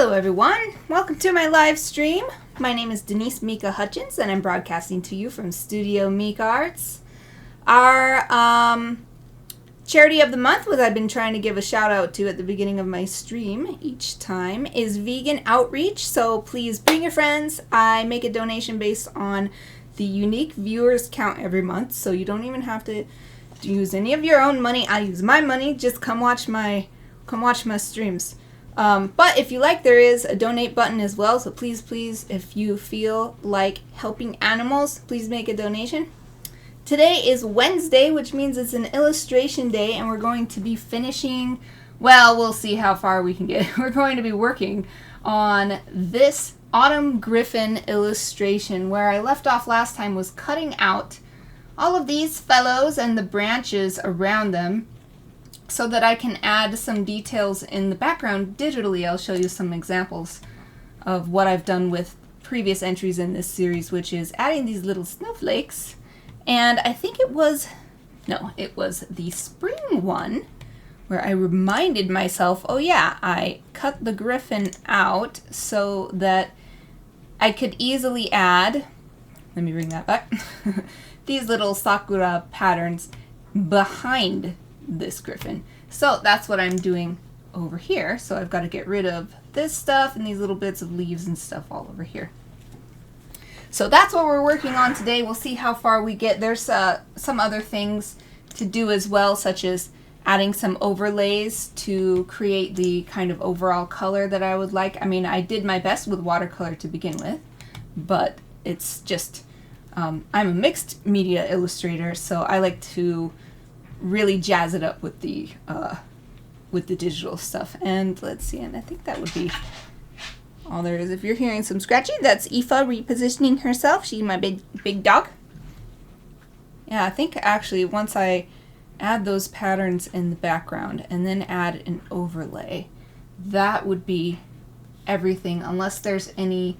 Hello everyone, welcome to my live stream. My name is Denise Mika Hutchins and I'm broadcasting to you from Studio Mikarts. Our charity of the month, which I've been trying to give a shout out to at the beginning of my stream each time, is Vegan Outreach. So please bring your friends. I make a donation based on the unique viewers count every month, so you don't even have to use any of your own money. I use my money. Just come watch my streams. But if you like, there is a donate button as well, so please, if you feel like helping animals, please make a donation. Today is Wednesday, which means it's an illustration day, and we're going to be finishing, well, we'll see how far we can get. We're going to be working on this Autumn Gryphon illustration. Where I left off last time was cutting out all of these fellows and the branches around them, so that I can add some details in the background digitally. I'll show you some examples of what I've done with previous entries in this series, which is adding these little snowflakes. And I think it was the spring one where I reminded myself, oh yeah, I cut the griffin out so that I could easily add, let me bring that back, these little sakura patterns behind this griffin. So that's what I'm doing over here. So I've got to get rid of this stuff and these little bits of leaves and stuff all over here. So that's what we're working on today. We'll see how far we get. There's some other things to do as well, such as adding some overlays to create the kind of overall color that I would like. I mean, I did my best with watercolor to begin with, but it's just, I'm a mixed media illustrator, so I like to really jazz it up with the digital stuff. And let's see, and I think that would be all there is. If you're hearing some scratching, that's Aoife repositioning herself. She's my big dog. Yeah, I think actually once I add those patterns in the background and then add an overlay, that would be everything, unless there's any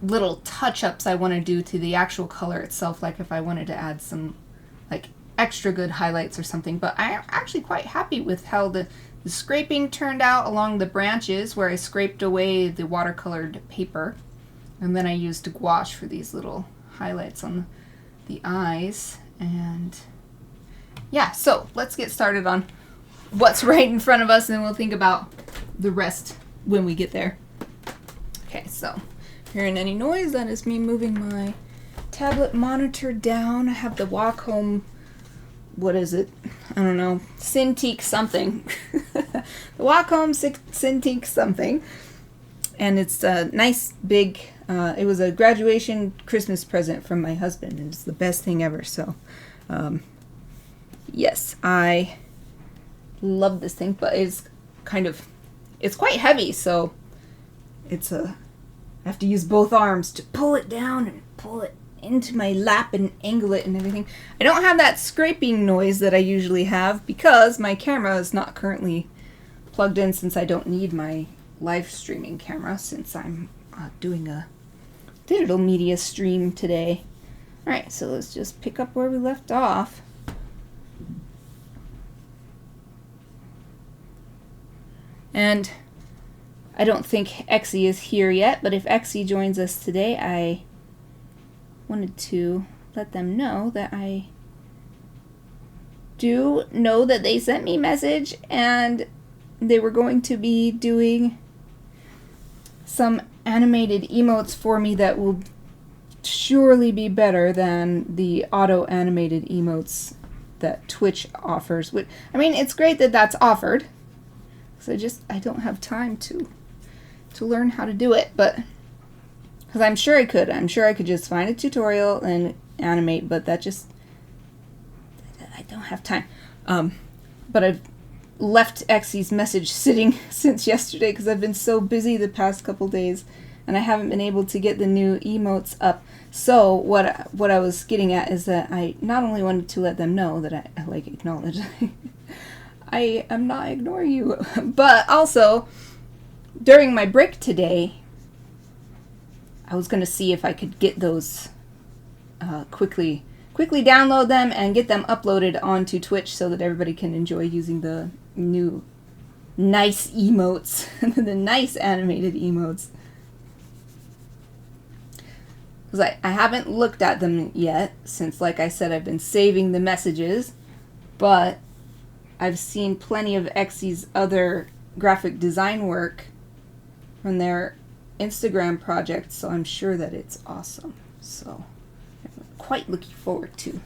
little touch-ups I want to do to the actual color itself, like if I wanted to add some like extra good highlights or something. But I'm actually quite happy with how the scraping turned out along the branches, where I scraped away the watercolored paper and then I used gouache for these little highlights on the eyes. And yeah, so let's get started on what's right in front of us, and we'll think about the rest when we get there. Okay, so hearing any noise, that is me moving my tablet monitor down. I have the Wacom, what is it? I don't know. Cintiq something. The Wacom Cintiq something. And it's a nice big, it was a graduation Christmas present from my husband. It's the best thing ever. So, yes, I love this thing, but it's quite heavy. So I have to use both arms to pull it down and pull it into my lap and angle it and everything. I don't have that scraping noise that I usually have because my camera is not currently plugged in, since I don't need my live streaming camera, since I'm doing a digital media stream today. Alright, so let's just pick up where we left off. And I don't think Exie is here yet, but if Exie joins us today, I wanted to let them know that I do know that they sent me a message and they were going to be doing some animated emotes for me that will surely be better than the auto-animated emotes that Twitch offers. I mean, it's great that that's offered, because I don't have time to learn how to do it, but because I'm sure I could. I'm sure I could just find a tutorial and animate, but I don't have time. But I've left Exie's message sitting since yesterday because I've been so busy the past couple days and I haven't been able to get the new emotes up. So what I was getting at is that I not only wanted to let them know that I acknowledge I am not ignoring you, but also during my break today, I was going to see if I could get those quickly download them and get them uploaded onto Twitch so that everybody can enjoy using the new nice emotes, the nice animated emotes. Because I haven't looked at them yet, since, like I said, I've been saving the messages, but I've seen plenty of Exy's other graphic design work from their Instagram projects, so I'm sure that it's awesome. So I'm quite looking forward to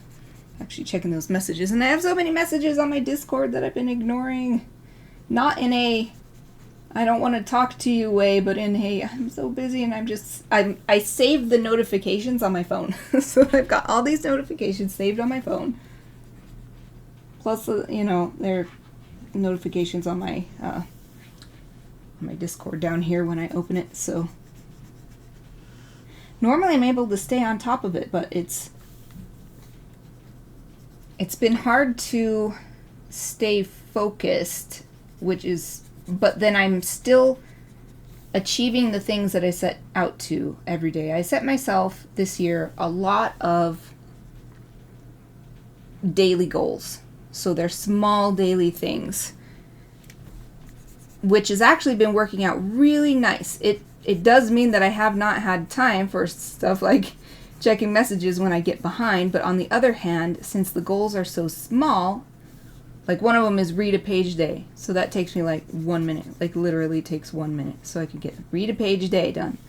actually checking those messages. And I have so many messages on my Discord that I've been ignoring. Not in a I don't want to talk to you way, but in a I'm so busy and I saved the notifications on my phone. So I've got all these notifications saved on my phone. Plus, you know, there are notifications on my Discord down here when I open it. So normally I'm able to stay on top of it, but it's been hard to stay focused, but then I'm still achieving the things that I set out to every day. I set myself this year a lot of daily goals. So they're small daily things, which has actually been working out really nice. It does mean that I have not had time for stuff like checking messages when I get behind, but on the other hand, since the goals are so small, like one of them is read a page a day. So that takes me like 1 minute, like literally takes 1 minute. So I can get read a page a day done.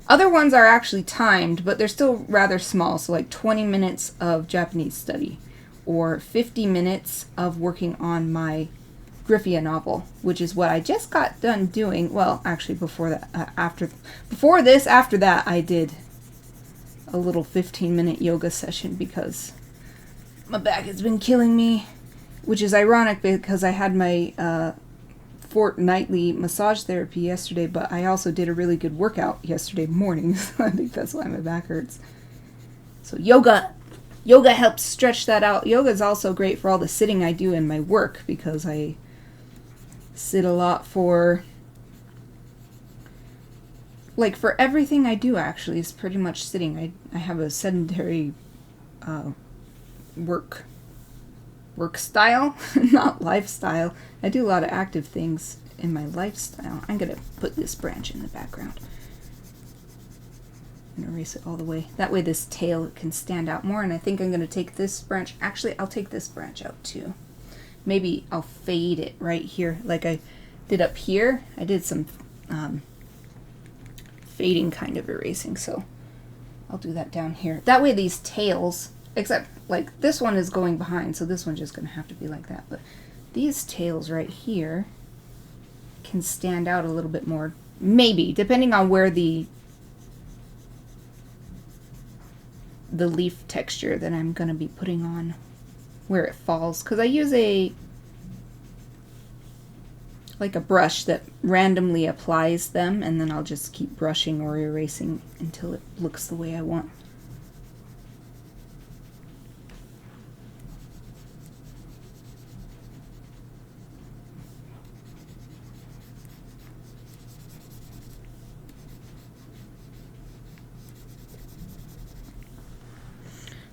Other ones are actually timed, but they're still rather small. So like 20 minutes of Japanese study or 50 minutes of working on my Gryphon novel, which is what I just got done doing. Well, actually before that, after that, I did a little 15-minute yoga session because my back has been killing me, which is ironic because I had my fortnightly massage therapy yesterday, but I also did a really good workout yesterday morning, so I think that's why my back hurts. So yoga helps stretch that out. Yoga is also great for all the sitting I do in my work because I sit a lot for everything I do actually is pretty much sitting. I have a sedentary work style, not lifestyle. I do a lot of active things in my lifestyle. I'm going to put this branch in the background and erase it all the way. That way this tail can stand out more, and I think I'm going to take this branch. Actually, I'll take this branch out too. Maybe I'll fade it right here like I did up here. I did some fading kind of erasing, so I'll do that down here. That way these tails, except like this one is going behind, so this one's just going to have to be like that, but these tails right here can stand out a little bit more, maybe, depending on where the leaf texture that I'm going to be putting on, where it falls, because I use a brush that randomly applies them, and then I'll just keep brushing or erasing until it looks the way I want.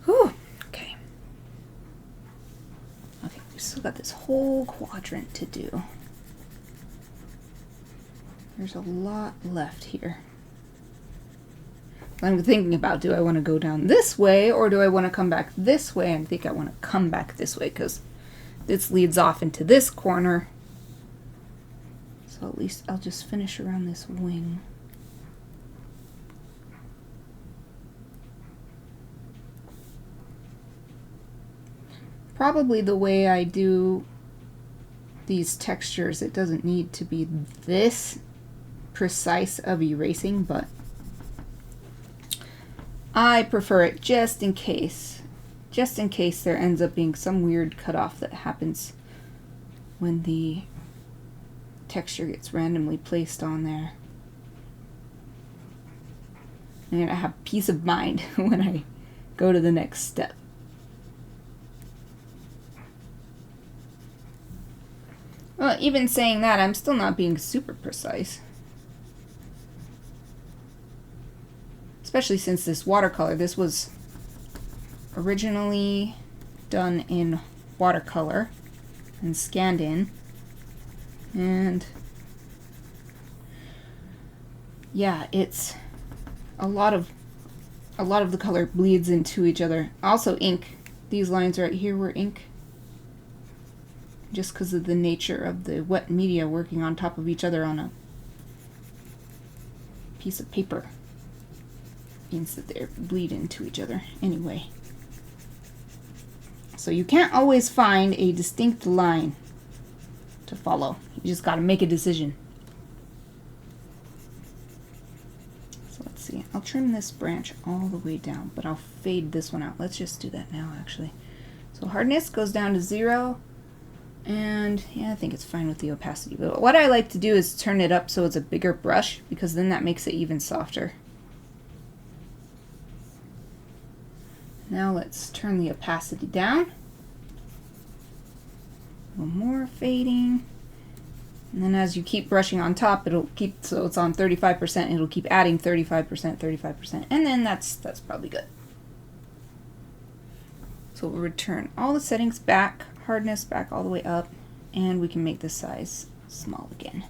Whew, okay. Okay, we still got this whole quadrant to do. There's a lot left here. I'm thinking about, do I want to go down this way or do I want to come back this way? I think I want to come back this way because this leads off into this corner. So at least I'll just finish around this wing. Probably the way I do these textures, it doesn't need to be this precise of erasing, but I prefer it just in case there ends up being some weird cutoff that happens when the texture gets randomly placed on there. I'm gonna have peace of mind when I go to the next step. Well, even saying that, I'm still not being super precise. Especially since this watercolor, this was originally done in watercolor and scanned in. And yeah, it's a lot of the color bleeds into each other. Also ink. These lines right here were ink. Just because of the nature of the wet media working on top of each other on a piece of paper means that they bleed into each other anyway. So you can't always find a distinct line to follow. You just got to make a decision. So let's see. I'll trim this branch all the way down, but I'll fade this one out. Let's just do that now, actually. So hardness goes down to 0. And yeah, I think it's fine with the opacity. But what I like to do is turn it up so it's a bigger brush, because then that makes it even softer. Now let's turn the opacity down. A little more fading. And then as you keep brushing on top, it'll keep, so it's on 35%, it'll keep adding 35%, 35%. And then that's probably good. So we'll return all the settings back, hardness back all the way up, and we can make the size small again.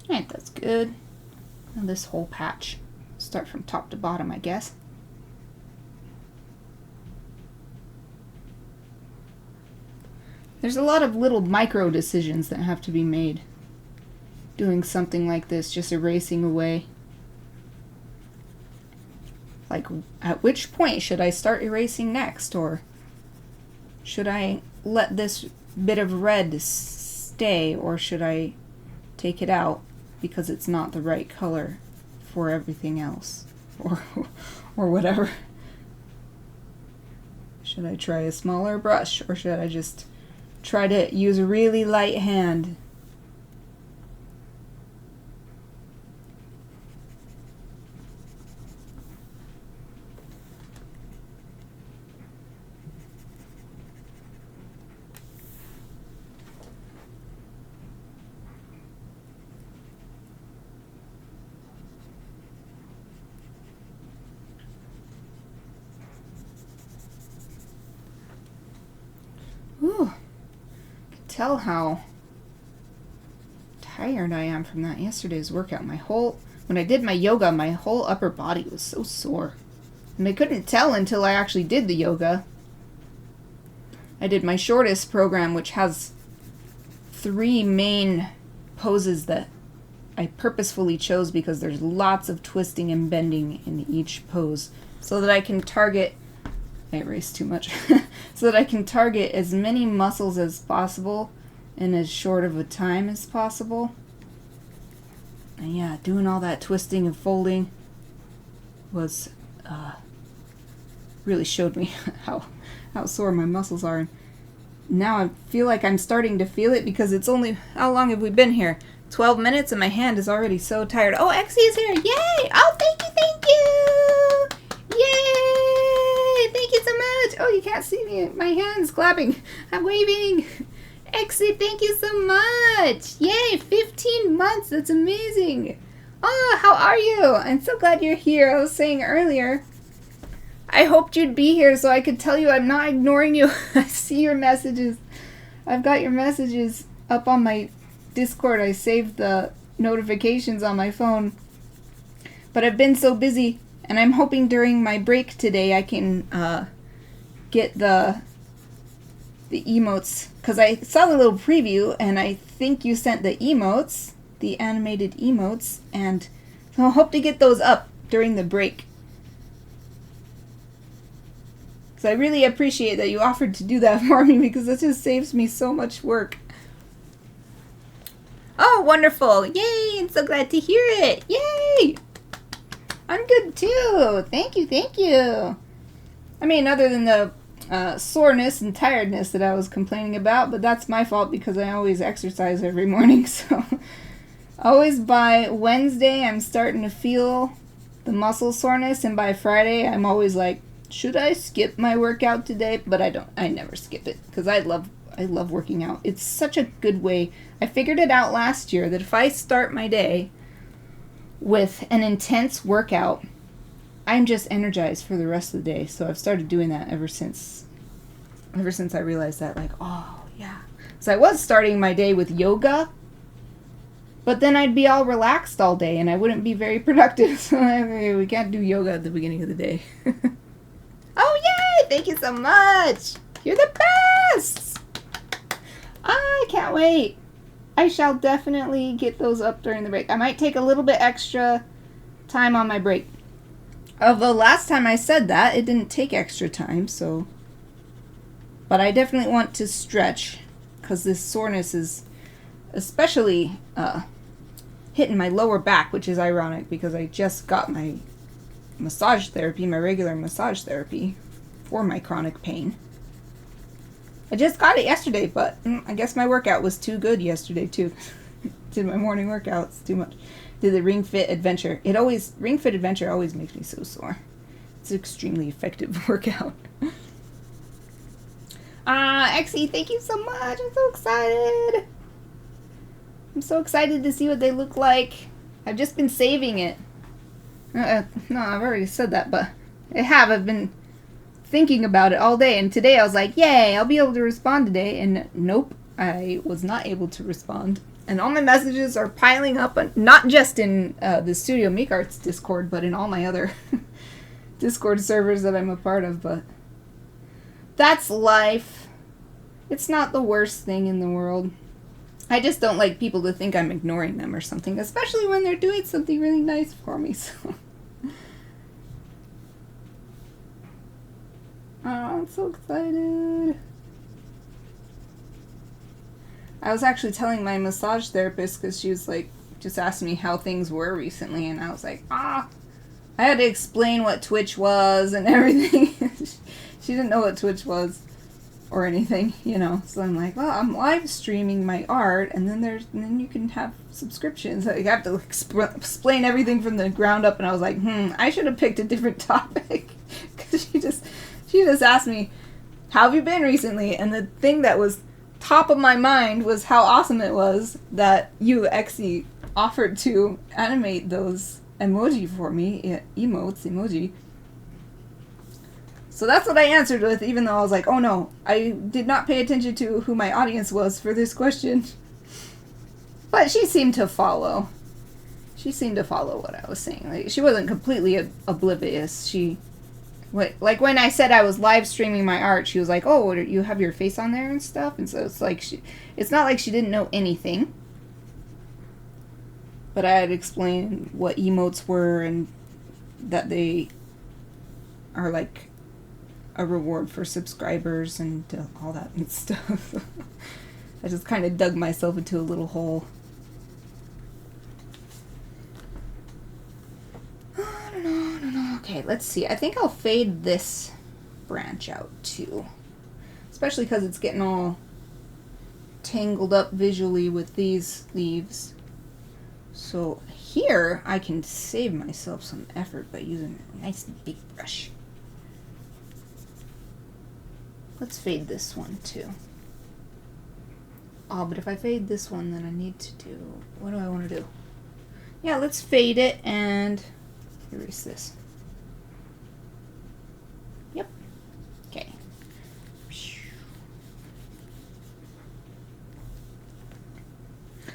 Alright, that's good. Now this whole patch, start from top to bottom, I guess. There's a lot of little micro decisions that have to be made doing something like this, just erasing away. Like, at which point should I start erasing next? Or should I let this bit of red stay? Or should I take it out because it's not the right color for everything else? Or whatever. Should I try a smaller brush? Or should I just try to use a really light hand? Ooh. Tell how tired I am from that yesterday's workout. When I did my yoga, my whole upper body was so sore. And I couldn't tell until I actually did the yoga. I did my shortest program, which has 3 main poses that I purposefully chose because there's lots of twisting and bending in each pose, so that I can target, I erased too much, so that I can target as many muscles as possible in as short of a time as possible. And yeah, doing all that twisting and folding was really showed me how sore my muscles are. And now I feel like I'm starting to feel it because it's only, how long have we been here? 12 minutes and my hand is already so tired. Oh, Exie is here. Yay! Oh, thank you! Yay! Thank you so much. Oh, you can't see me. My hand's clapping. I'm waving. Exie, thank you so much. Yay, 15 months. That's amazing. Oh, how are you? I'm so glad you're here. I was saying earlier, I hoped you'd be here so I could tell you I'm not ignoring you. I see your messages. I've got your messages up on my Discord. I saved the notifications on my phone. But I've been so busy, and I'm hoping during my break today I can get the emotes, because I saw the little preview and I think you sent the emotes, the animated emotes, and so I hope to get those up during the break. So I really appreciate that you offered to do that for me, because it just saves me so much work. Oh, wonderful. Yay, I'm so glad to hear it. Yay! I'm good too. Thank you, thank you. I mean, other than the soreness and tiredness that I was complaining about, but that's my fault because I always exercise every morning, so always by Wednesday I'm starting to feel the muscle soreness, and by Friday I'm always like, should I skip my workout today? But I never skip it because I love I love working out. It's such a good way. I figured it out last year that if I start my day with an intense workout, I'm just energized for the rest of the day. So I've started doing that ever since I realized that, like, oh yeah. So I was starting my day with yoga, but then I'd be all relaxed all day and I wouldn't be very productive. So we can't do yoga at the beginning of the day. Oh yay! Thank you so much! You're the best! I can't wait. I shall definitely get those up during the break. I might take a little bit extra time on my break. Although last time I said that, it didn't take extra time, so... But I definitely want to stretch, because this soreness is especially hitting my lower back, which is ironic, because I just got my massage therapy, my regular massage therapy, for my chronic pain. I just got it yesterday, but I guess my workout was too good yesterday, too. Did my morning workouts too much. Did the Ring Fit Adventure. Ring Fit Adventure always makes me so sore. It's an extremely effective workout. Exie, thank you so much. I'm so excited. I'm so excited to see what they look like. I've just been saving it. No, I've already said that, but I've been thinking about it all day, and today I was like, yay, I'll be able to respond today, and nope, I was not able to respond. And all my messages are piling up, not just in the Studio Mikarts Discord, but in all my other Discord servers that I'm a part of, but that's life. It's not the worst thing in the world. I just don't like people to think I'm ignoring them or something, especially when they're doing something really nice for me, so... Oh, I'm so excited. I was actually telling my massage therapist, because she was like, just asked me how things were recently, and I was like, I had to explain what Twitch was and everything. She didn't know what Twitch was or anything, you know. So I'm like, well, I'm live streaming my art, and then you can have subscriptions. I have to explain everything from the ground up, and I was like, I should have picked a different topic, because she just asked me, how have you been recently? And the thing that was top of my mind was how awesome it was that you, Exie, offered to animate those emoji for me, emoji. So that's what I answered with, even though I was like, oh no, I did not pay attention to who my audience was for this question. But she seemed to follow. She seemed to follow what I was saying. Like, she wasn't completely oblivious. Like when I said I was live streaming my art, she was like, oh, you have your face on there and stuff? And so it's like, it's not like she didn't know anything. But I had explained what emotes were and that they are like a reward for subscribers and all that and stuff. I just kind of dug myself into a little hole. No. Okay, let's see. I think I'll fade this branch out too. Especially because it's getting all tangled up visually with these leaves. So here I can save myself some effort by using a nice big brush. Let's fade this one too. Oh, but if I fade this one, then I need to do... What do I want to do? Yeah, let's fade it and erase this. Yep. Okay.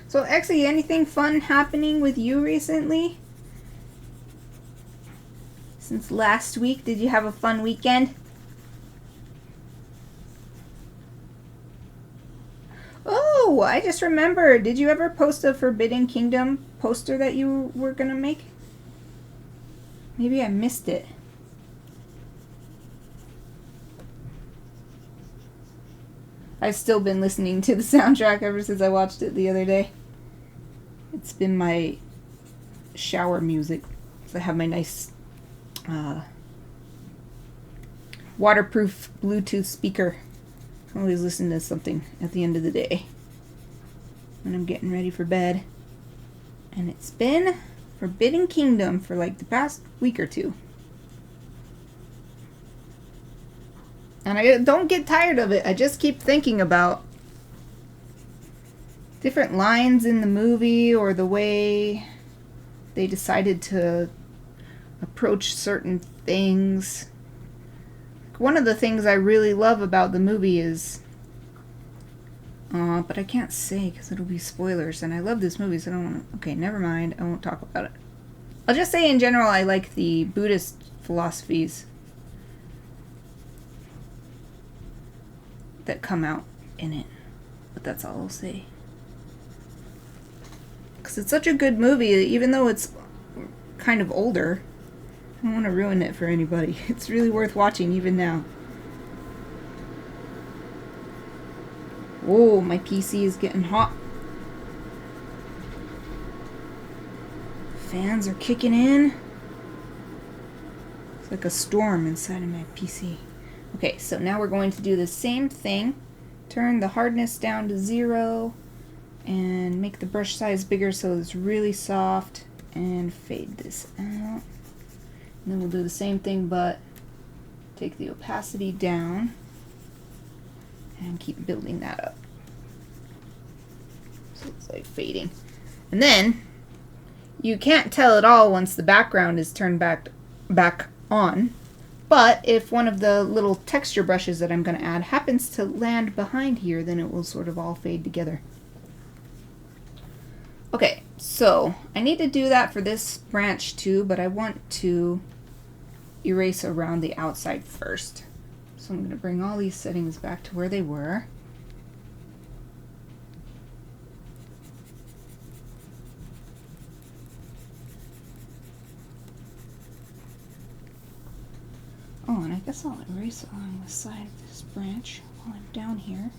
So, Exie, anything fun happening with you recently? Since last week, did you have a fun weekend? Oh, I just remembered. Did you ever post a Forbidden Kingdom poster that you were gonna make? Maybe I missed it. I've still been listening to the soundtrack ever since I watched it the other day. It's been my shower music. So I have my nice waterproof Bluetooth speaker. I always listen to something at the end of the day when I'm getting ready for bed. And it's been Forbidden Kingdom for like the past week or two. And I don't get tired of it. I just keep thinking about different lines in the movie or the way they decided to approach certain things. One of the things I really love about the movie is, but I can't say because it'll be spoilers, and I love this movie, so I don't want to, okay, never mind, I won't talk about it. I'll just say in general I like the Buddhist philosophies that come out in it, but that's all I'll say. Because it's such a good movie, even though it's kind of older. I don't want to ruin it for anybody. It's really worth watching even now. Whoa, my PC is getting hot. Fans are kicking in. It's like a storm inside of my PC. Okay, so now we're going to do the same thing. Turn the hardness down to 0 and make the brush size bigger so it's really soft, and fade this out. And then we'll do the same thing, but take the opacity down and keep building that up. So it's like fading. And then you can't tell at all once the background is turned back on. But if one of the little texture brushes that I'm going to add happens to land behind here, then it will sort of all fade together. Okay, so I need to do that for this branch too, but I want to erase around the outside first. So I'm going to bring all these settings back to where they were. Oh, and I guess I'll erase along the side of this branch while I'm down here.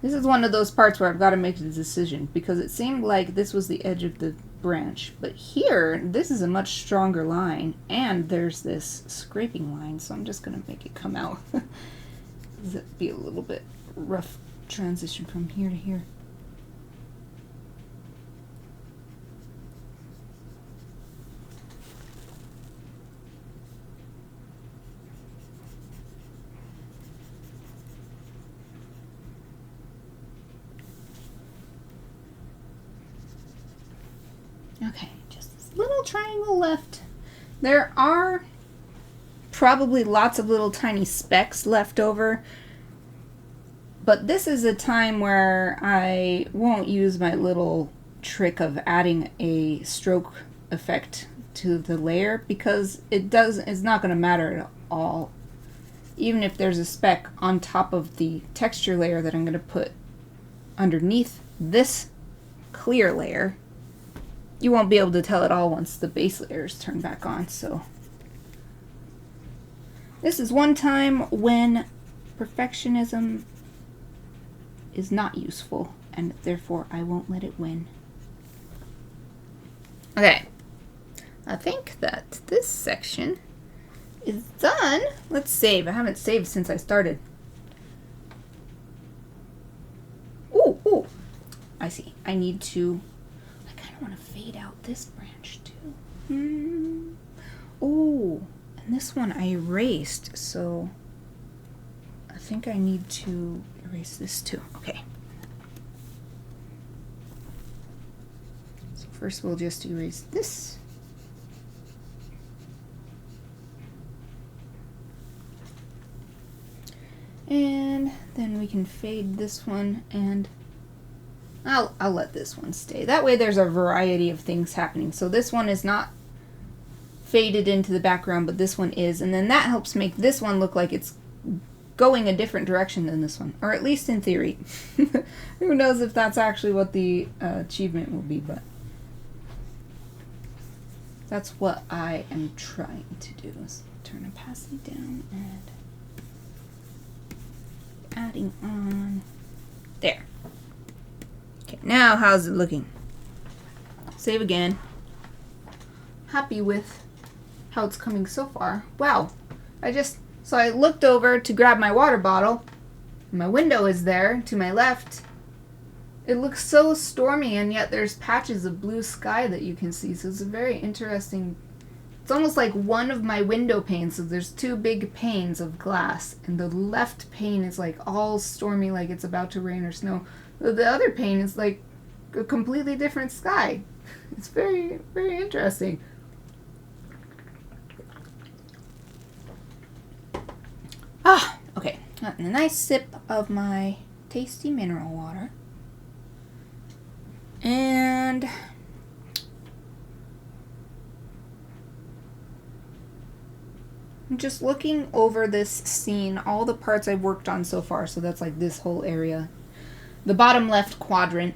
This is one of those parts where I've got to make a decision, because it seemed like this was the edge of the branch, but here this is a much stronger line, and there's this scraping line, so I'm just going to make it come out. That'd be a little bit rough transition from here to here. Okay, just this little triangle left. There are probably lots of little tiny specks left over, but this is a time where I won't use my little trick of adding a stroke effect to the layer, because it's not going to matter at all. Even if there's a speck on top of the texture layer that I'm going to put underneath this clear layer, you won't be able to tell at all once the base layer is turned back on. So this is one time when perfectionism is not useful, and therefore I won't let it win. Okay, I think that this section is done. Let's save. I haven't saved since I started. Ooh, I see. I kind of want to fade out this branch too. Oh, and this one I erased, so I think I need to erase this too. Okay. So first we'll just erase this. And then we can fade this one, and I'll let this one stay. That way there's a variety of things happening. So this one is not faded into the background, but this one is, and then that helps make this one look like it's going a different direction than this one, or at least in theory. Who knows if that's actually what the achievement will be, but that's what I am trying to do, is turn opacity down and adding on there. Okay, now how's it looking? Save again. Happy with how it's coming so far. Wow, so I looked over to grab my water bottle. My window is there to my left, It looks so stormy, and yet there's patches of blue sky that you can see. So it's a very interesting. It's almost like one of my window panes. So there's two big panes of glass, and the left pane is like all stormy, like it's about to rain or snow. The other pane is like a completely different sky. It's very, very interesting. Ah, okay. And a nice sip of my tasty mineral water. And I'm just looking over this scene, all the parts I've worked on so far. So that's like this whole area. The bottom left quadrant.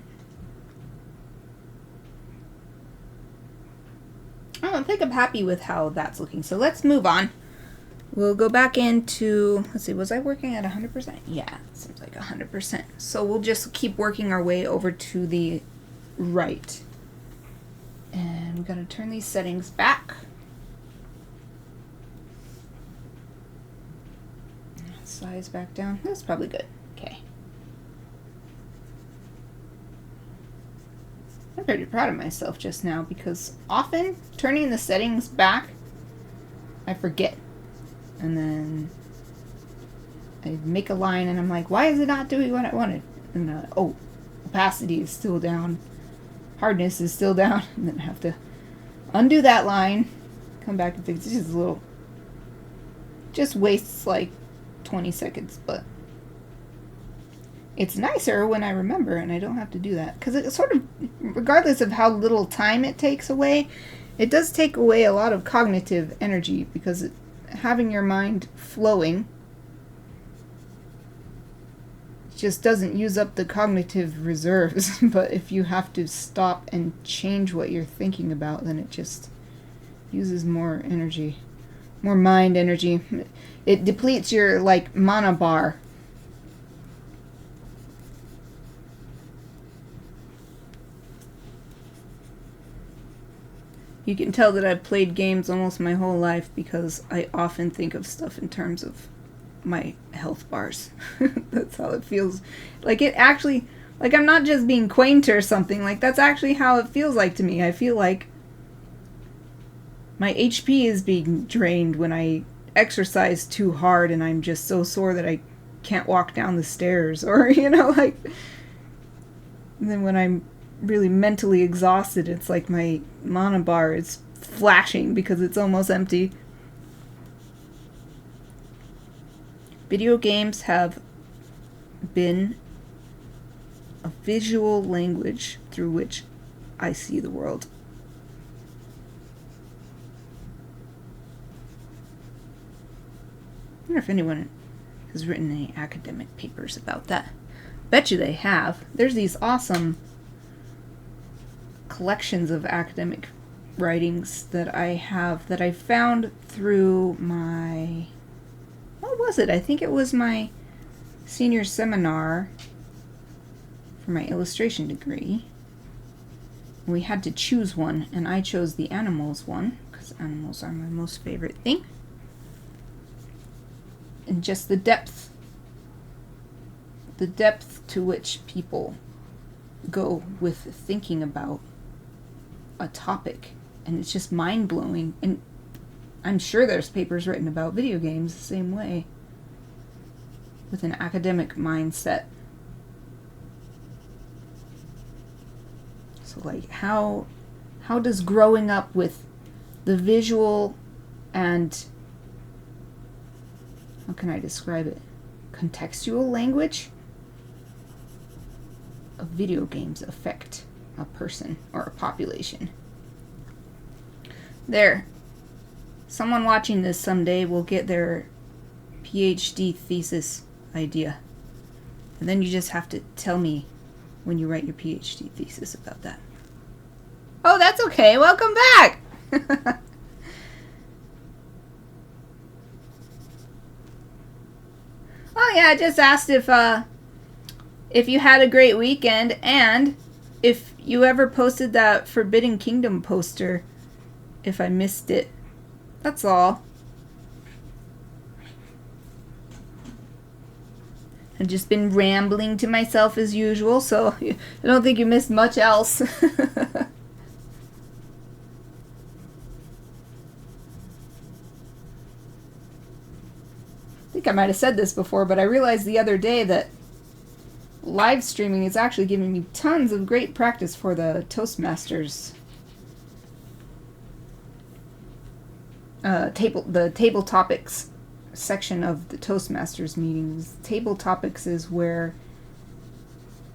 I think I'm happy with how that's looking. So let's move on. We'll go back into, let's see, was I working at 100%? Yeah, it seems like 100%. So we'll just keep working our way over to the right. And we're going to turn these settings back. Size back down. That's probably good. Okay. I'm pretty proud of myself just now because often turning the settings back, I forget. And then I make a line and I'm like, why is it not doing what I wanted? And oh, opacity is still down. Hardness is still down. And then I have to undo that line, come back and fix it. Just a little, just wastes like 20 seconds, but it's nicer when I remember and I don't have to do that. Because it sort of, regardless of how little time it takes away, it does take away a lot of cognitive energy because having your mind flowing just doesn't use up the cognitive reserves. But if you have to stop and change what you're thinking about, then it just uses more energy, more mind energy. It depletes your like mana bar. You can tell that I've played games almost my whole life because I often think of stuff in terms of my health bars. That's how it feels. Like it actually, like I'm not just being quaint or something. Like that's actually how it feels like to me. I feel like my HP is being drained when I exercise too hard and I'm just so sore that I can't walk down the stairs. Or, you know, like, and then when I'm really mentally exhausted, it's like my mana bar is flashing because it's almost empty. Video games have been a visual language through which I see the world. I wonder if anyone has written any academic papers about that. Bet you they have. There's these awesome collections of academic writings that I have that I found through my, what was it? I think it was my senior seminar for my illustration degree. We had to choose one, and I chose the animals one because animals are my most favorite thing. And just the depth to which people go with thinking about a topic, and it's just mind-blowing. And I'm sure there's papers written about video games the same way, with an academic mindset. So like how does growing up with the visual and, how can I describe it, contextual language of video games affect a person or a population? There. Someone watching this someday will get their PhD thesis idea. And then you just have to tell me when you write your PhD thesis about that. Oh, that's okay. Welcome back. Oh yeah, I just asked if you had a great weekend and if you ever posted that Forbidden Kingdom poster, if I missed it. That's all. I've just been rambling to myself as usual, so I don't think you missed much else. I think I might have said this before, but I realized the other day that live streaming is actually giving me tons of great practice for the Toastmasters the table topics section of the Toastmasters meetings. Table topics is where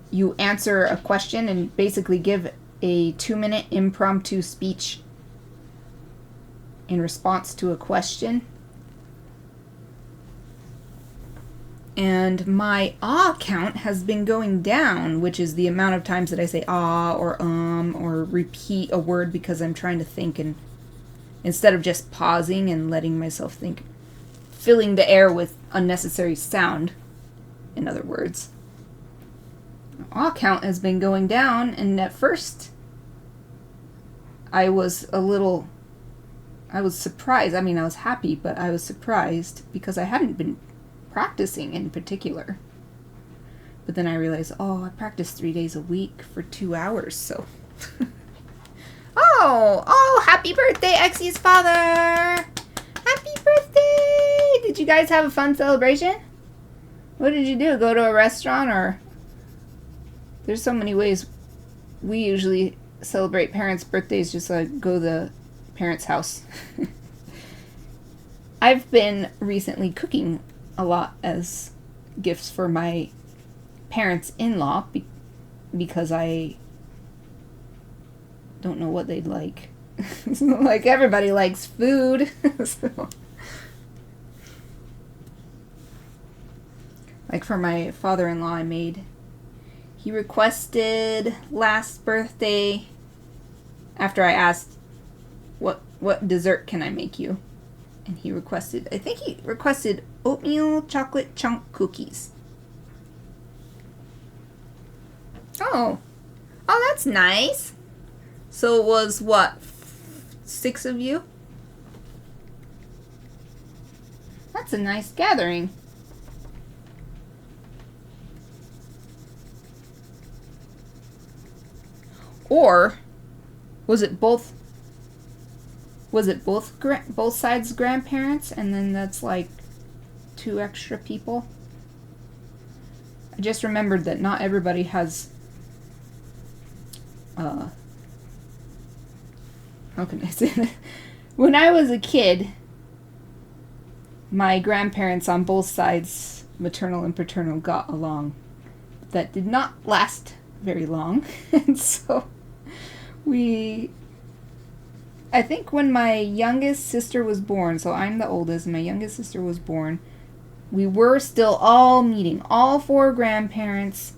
you answer a question and basically give a 2-minute impromptu speech in response to a question. And my ah count has been going down, which is the amount of times that I say ah or repeat a word because I'm trying to think, and instead of just pausing and letting myself think, filling the air with unnecessary sound, in other words. Ah count has been going down, and at first I was surprised. I mean, I was happy, but I was surprised because I hadn't been practicing in particular. But then I realized, I practice 3 days a week for 2 hours, so. Oh, happy birthday, Exy's father! Happy birthday! Did you guys have a fun celebration? What did you do? Go to a restaurant, or? There's so many ways we usually celebrate parents' birthdays, just like go to the parents' house. I've been recently cooking a lot as gifts for my parents-in-law because I don't know what they'd like. Like, everybody likes food. So. Like, for my father-in-law, he requested last birthday, after I asked, what dessert can I make you? And he requested, I think he requested oatmeal chocolate chunk cookies. Oh, that's nice. So it was, 6 of you? That's a nice gathering. Or was it both both sides grandparents, and then that's like 2 extra people? I just remembered that not everybody has how can I say that? When I was a kid, my grandparents on both sides, maternal and paternal, got along. That did not last very long. And so I think when my youngest sister was born, so I'm the oldest, and my youngest sister was born, we were still all meeting, all 4 grandparents.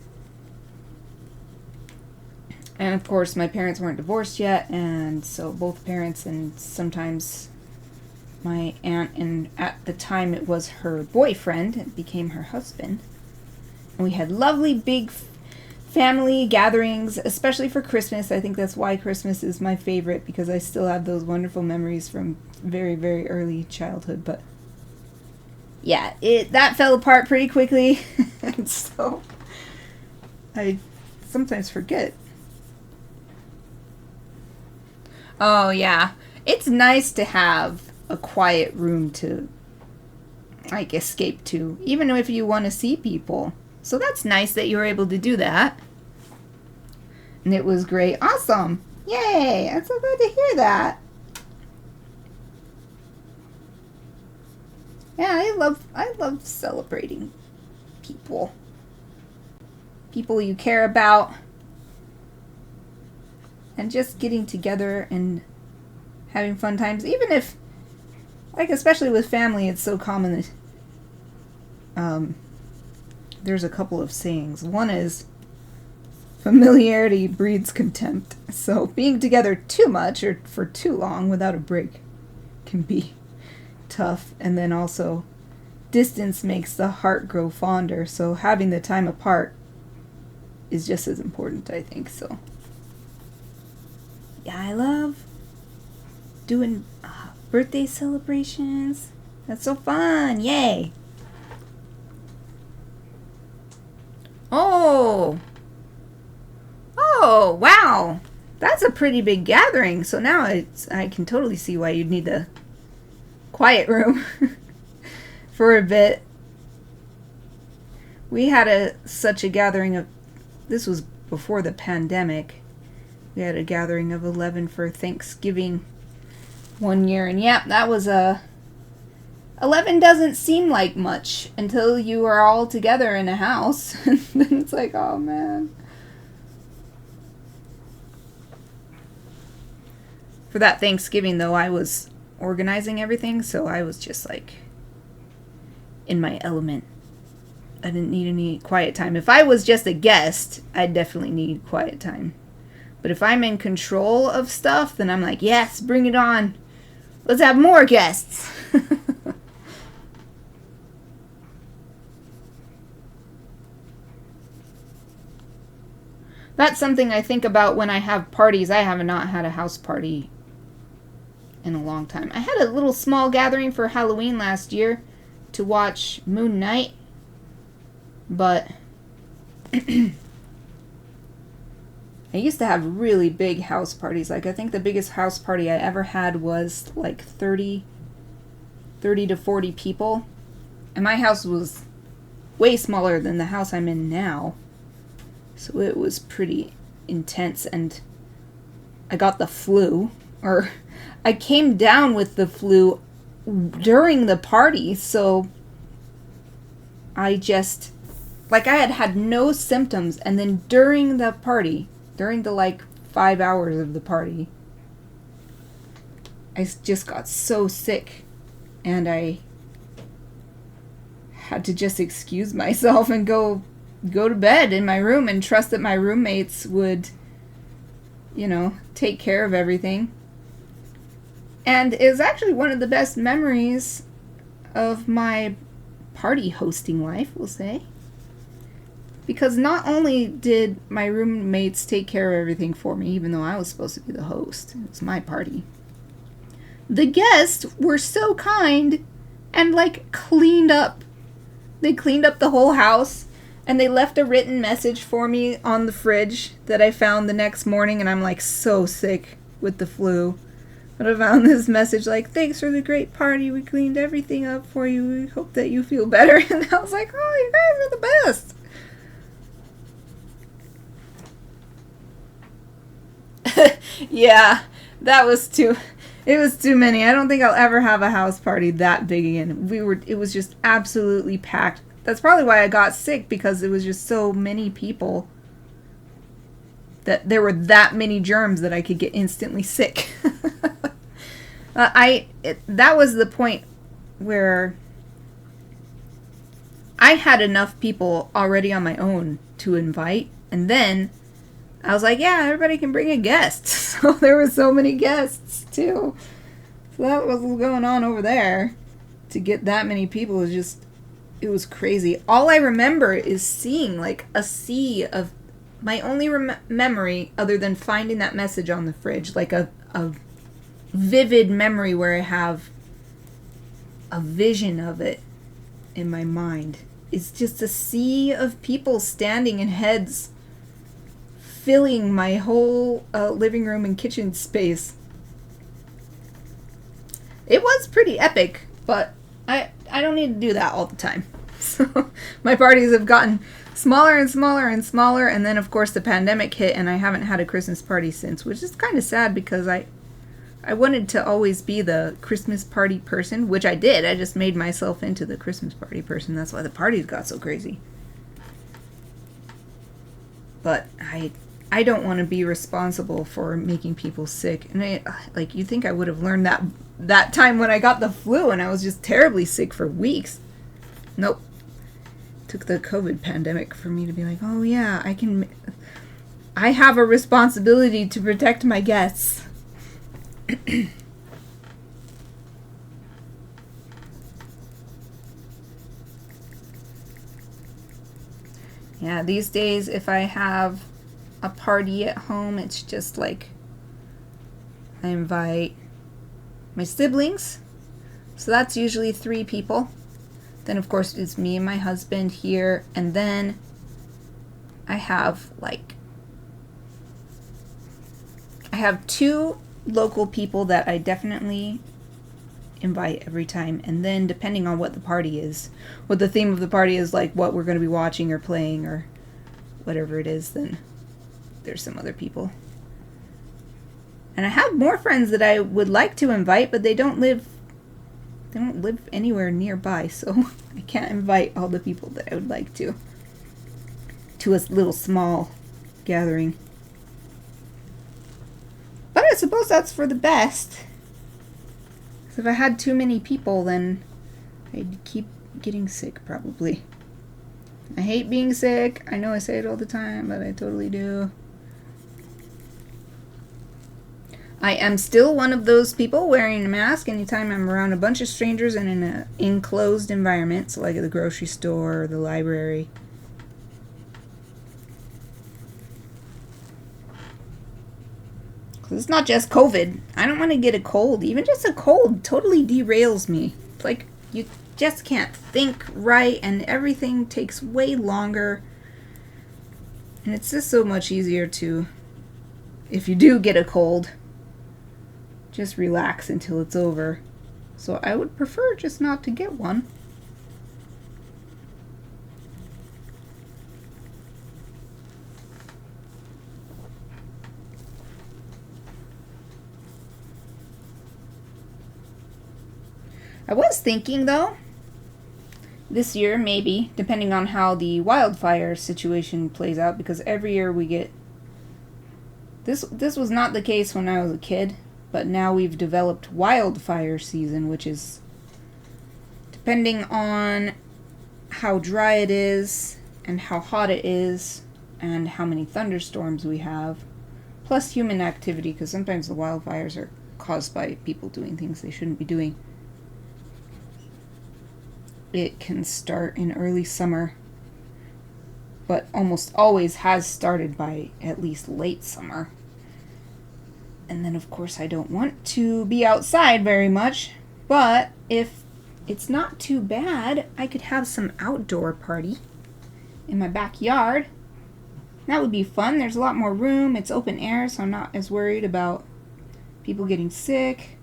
And of course, my parents weren't divorced yet, and so both parents, and sometimes my aunt, and at the time it was her boyfriend, it became her husband. And we had lovely big family gatherings, especially for Christmas. I think that's why Christmas is my favorite, because I still have those wonderful memories from very, very early childhood. But yeah, that fell apart pretty quickly. And so I sometimes forget. Oh yeah, it's nice to have a quiet room to like escape to, even if you want to see people. So that's nice that you were able to do that. And it was great. Awesome. Yay. I'm so glad to hear that. Yeah, I love celebrating people. People you care about. And just getting together and having fun times. Even if, like, especially with family, it's so common that there's a couple of sayings. One is, familiarity breeds contempt. So being together too much or for too long without a break can be tough. And then also, distance makes the heart grow fonder. So having the time apart is just as important, I think. So yeah, I love doing birthday celebrations. That's so fun. Yay. Oh, wow. That's a pretty big gathering. So now I can totally see why you'd need the quiet room for a bit. We had such a gathering of, this was before the pandemic. We had a gathering of 11 for Thanksgiving one year. And yeah, that was 11 doesn't seem like much until you are all together in a house. And then it's like, oh man. For that Thanksgiving, though, I was organizing everything, so I was just like in my element. I didn't need any quiet time. If I was just a guest, I'd definitely need quiet time. But if I'm in control of stuff, then I'm like, yes, bring it on. Let's have more guests. That's something I think about when I have parties. I have not had a house party in a long time. I had a little small gathering for Halloween last year to watch Moon Knight. But I used to have really big house parties. Like, I think the biggest house party I ever had was like 30 to 40 people. And my house was way smaller than the house I'm in now. So it was pretty intense. And I got the flu. Or I came down with the flu during the party. So I just... like, I had no symptoms, and then during the party, during the, 5 hours of the party, I just got so sick, and I had to just excuse myself and go to bed in my room and trust that my roommates would, take care of everything. And it was actually one of the best memories of my party hosting life, we'll say. Because not only did my roommates take care of everything for me, even though I was supposed to be the host, it was my party, the guests were so kind and, cleaned up. They cleaned up the whole house, and they left a written message for me on the fridge that I found the next morning, and I'm, so sick with the flu. But I found this message thanks for the great party. We cleaned everything up for you. We hope that you feel better. And I was like, oh, you guys are the best. Yeah, it was too many. I don't think I'll ever have a house party that big again. It was just absolutely packed. That's probably why I got sick, because it was just so many people that there were that many germs that I could get instantly sick. That was the point where I had enough people already on my own to invite, and then I was like, yeah, everybody can bring a guest. So there were so many guests, too. So that was going on over there. To get that many people it was crazy. All I remember is seeing, a sea of... My only memory, other than finding that message on the fridge, a vivid memory where I have a vision of it in my mind, is just a sea of people standing in heads, filling my whole living room and kitchen space. It was pretty epic, but I don't need to do that all the time. So my parties have gotten smaller and smaller and smaller, and then of course the pandemic hit, and I haven't had a Christmas party since, which is kind of sad, because I wanted to always be the Christmas party person, which I did. I just made myself into the Christmas party person. That's why the parties got so crazy. But I don't want to be responsible for making people sick. And you think I would have learned that time when I got the flu and I was just terribly sick for weeks. Nope. Took the COVID pandemic for me to be like, oh yeah, I have a responsibility to protect my guests. Yeah, these days if I have a party at home, it's just I invite my siblings, so that's usually 3 people. Then of course it's me and my husband here, and then I have I have 2 local people that I definitely invite every time, and then depending on what the party is, what the theme of the party is, like what we're going to be watching or playing or whatever it is, then there's some other people. And I have more friends that I would like to invite, but they don't live anywhere nearby, so I can't invite all the people that I would like to a little small gathering. But I suppose that's for the best. Because if I had too many people, then I'd keep getting sick, probably. I hate being sick. I know I say it all the time, but I totally do. I am still one of those people wearing a mask anytime I'm around a bunch of strangers and in an enclosed environment, so like at the grocery store or the library. Because it's not just COVID. I don't want to get a cold. Even just a cold totally derails me. It's like you just can't think right, and everything takes way longer. And it's just so much easier to, if you do get a cold, just relax until it's over. So I would prefer just not to get one. I was thinking, though, this year, maybe, depending on how the wildfire situation plays out, because every year we get... This was not the case when I was a kid, but now we've developed wildfire season, which is, depending on how dry it is, and how hot it is, and how many thunderstorms we have, plus human activity, because sometimes the wildfires are caused by people doing things they shouldn't be doing. It can start in early summer, but almost always has started by at least late summer. And then, of course, I don't want to be outside very much, but if it's not too bad, I could have some outdoor party in my backyard. That would be fun. There's a lot more room. It's open air, so I'm not as worried about people getting sick.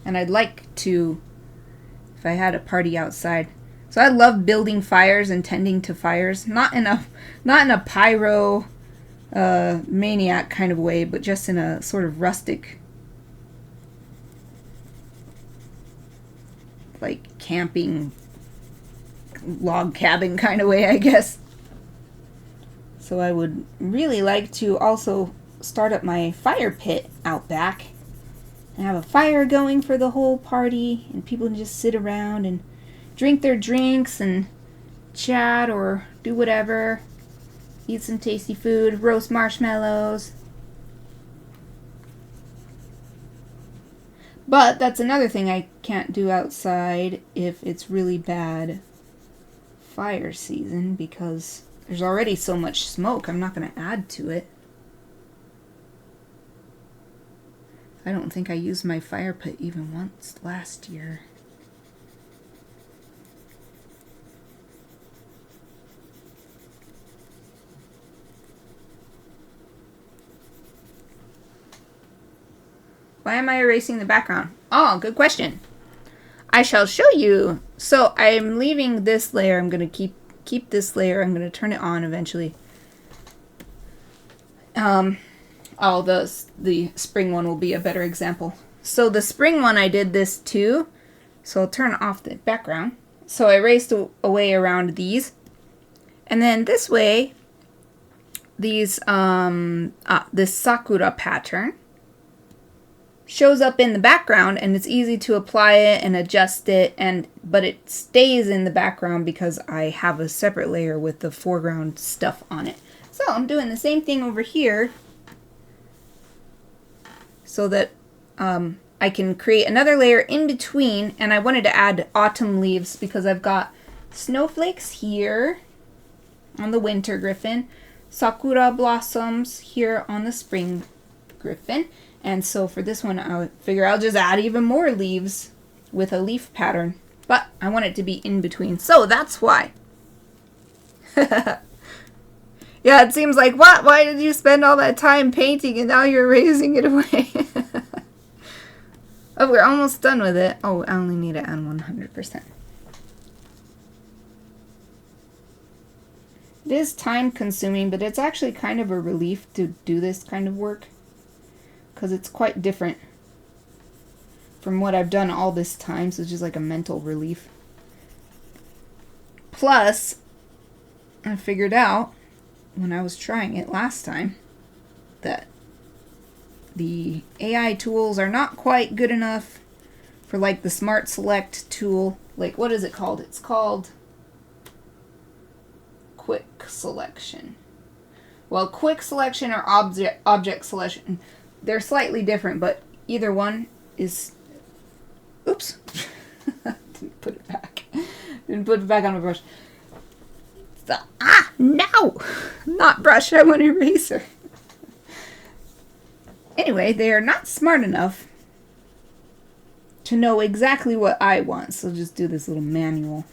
And I'd like to, if I had a party outside. So I love building fires and tending to fires. Not in a pyro maniac kind of way, but just in a sort of rustic, like camping, log cabin kind of way, I guess. So I would really like to also start up my fire pit out back and have a fire going for the whole party, and people can just sit around and drink their drinks and chat or do whatever. Eat some tasty food, roast marshmallows. But that's another thing I can't do outside if it's really bad fire season, because there's already so much smoke. I'm not going to add to it. I don't think I used my fire pit even once last year. Why am I erasing the background? Oh, good question. I shall show you. So I'm leaving this layer. I'm going to keep this layer. I'm going to turn it on eventually. The spring one will be a better example. So the spring one, I did this too. So I'll turn off the background. So I erased away around these. And then this way, these, this sakura pattern shows up in the background, and it's easy to apply it and adjust it, but it stays in the background because I have a separate layer with the foreground stuff on it. So I'm doing the same thing over here so that I can create another layer in between, and I wanted to add autumn leaves because I've got snowflakes here on the winter griffin, sakura blossoms here on the spring griffin. And so for this one, I figure I'll just add even more leaves with a leaf pattern. But I want it to be in between. So that's why. Yeah, it seems like, what? Why did you spend all that time painting and now you're erasing it away? Oh, we're almost done with it. Oh, I only need it on 100%. It is time consuming, but it's actually kind of a relief to do this kind of work, because it's quite different from what I've done all this time, so it's just like a mental relief. Plus, I figured out when I was trying it last time that the AI tools are not quite good enough for like the Smart Select tool. Like, what is it called? It's called Quick Selection. Well, Quick Selection or Object Selection, they're slightly different, but either one is... Oops. Didn't put it back. Didn't put it back on my brush. No! Not brush, I want eraser. Anyway, they are not smart enough to know exactly what I want, so just do this little manual.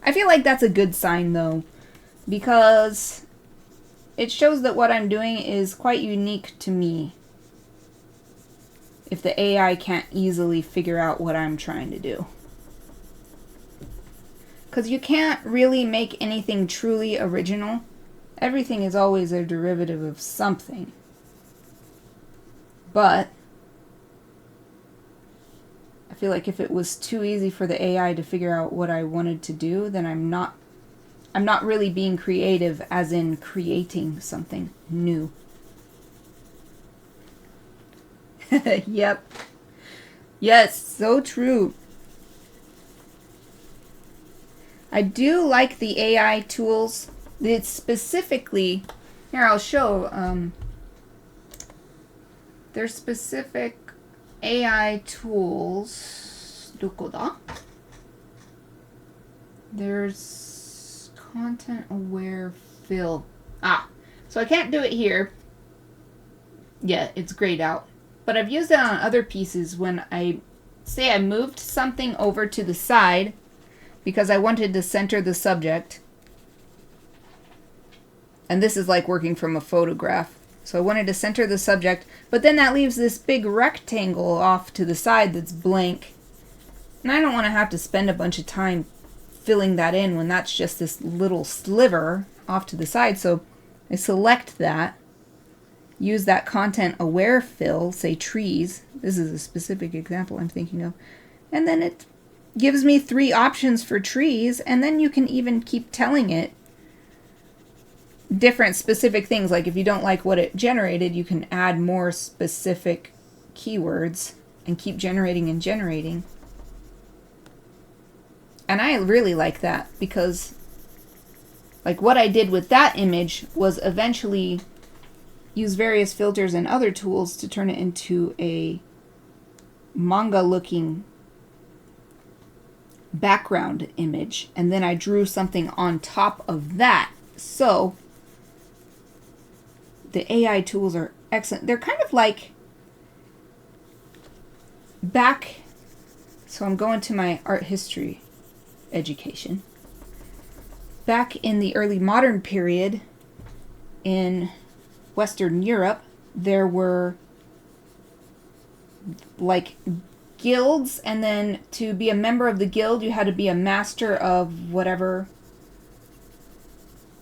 I feel like that's a good sign, though, because it shows that what I'm doing is quite unique to me. If the AI can't easily figure out what I'm trying to do. Because you can't really make anything truly original. Everything is always a derivative of something. But I feel like if it was too easy for the AI to figure out what I wanted to do, then I'm not really being creative, as in creating something new. Yep. Yes, so true. I do like the AI tools. It's specifically, here I'll show, there's specific AI tools. Dokoda? There's content aware fill. So I can't do it here. Yeah, it's grayed out. But I've used it on other pieces when I moved something over to the side because I wanted to center the subject. And this is like working from a photograph. So I wanted to center the subject, but then that leaves this big rectangle off to the side that's blank. And I don't want to have to spend a bunch of time filling that in when that's just this little sliver off to the side. So I select that. Use that content aware fill, say trees. This is a specific example I'm thinking of. And then it gives me 3 options for trees, and then you can even keep telling it different specific things. Like if you don't like what it generated, you can add more specific keywords and keep generating and generating. And I really like that because like what I did with that image was eventually use various filters and other tools to turn it into a manga looking background image, and then I drew something on top of that. So the AI tools are excellent. They're kind of like so I'm going to my art history education. Back in the early modern period in Western Europe, there were like guilds, and then to be a member of the guild you had to be a master of whatever,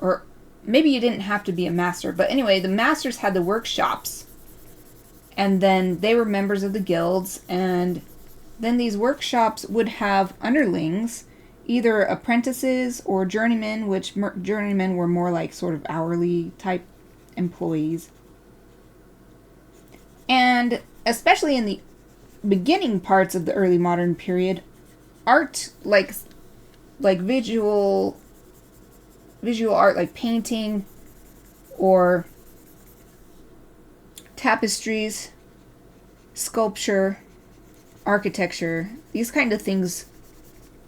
or maybe you didn't have to be a master, but anyway, the masters had the workshops, and then they were members of the guilds, and then these workshops would have underlings, either apprentices or journeymen, which journeymen were more like sort of hourly type employees. And especially in the beginning parts of the early modern period, art like visual art, like painting or tapestries, sculpture, architecture, these kind of things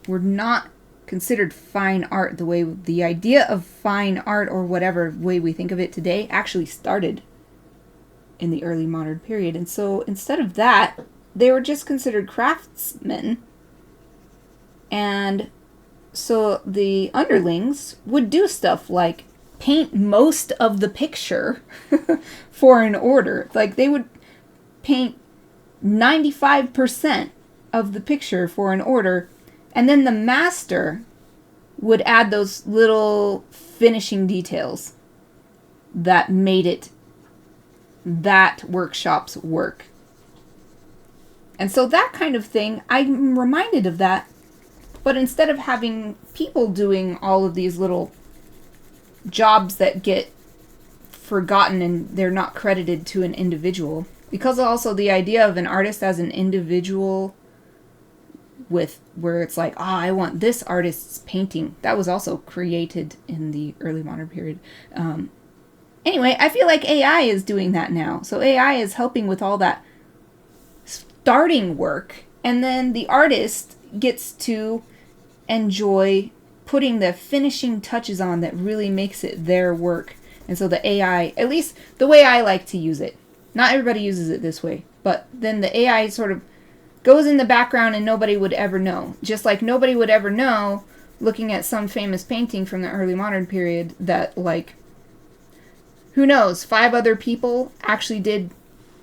were not considered fine art the way the idea of fine art, or whatever way we think of it today, actually started in the early modern period. And so instead of that, they were just considered craftsmen, and So the underlings would do stuff like paint most of the picture for an order. Like they would paint 95% of the picture for an order, and then the master would add those little finishing details that made it that workshop's work. And so that kind of thing, I'm reminded of that, but instead of having people doing all of these little jobs that get forgotten and they're not credited to an individual, because also the idea of an artist as an individual with where it's like, I want this artist's painting, that was also created in the early modern period. Anyway, I feel like AI is doing that now. So AI is helping with all that starting work, and then the artist gets to enjoy putting the finishing touches on that really makes it their work. And so the AI, at least the way I like to use it, not everybody uses it this way, but then the AI sort of goes in the background and nobody would ever know. Just like nobody would ever know, looking at some famous painting from the early modern period, that, like, who knows, 5 other people actually did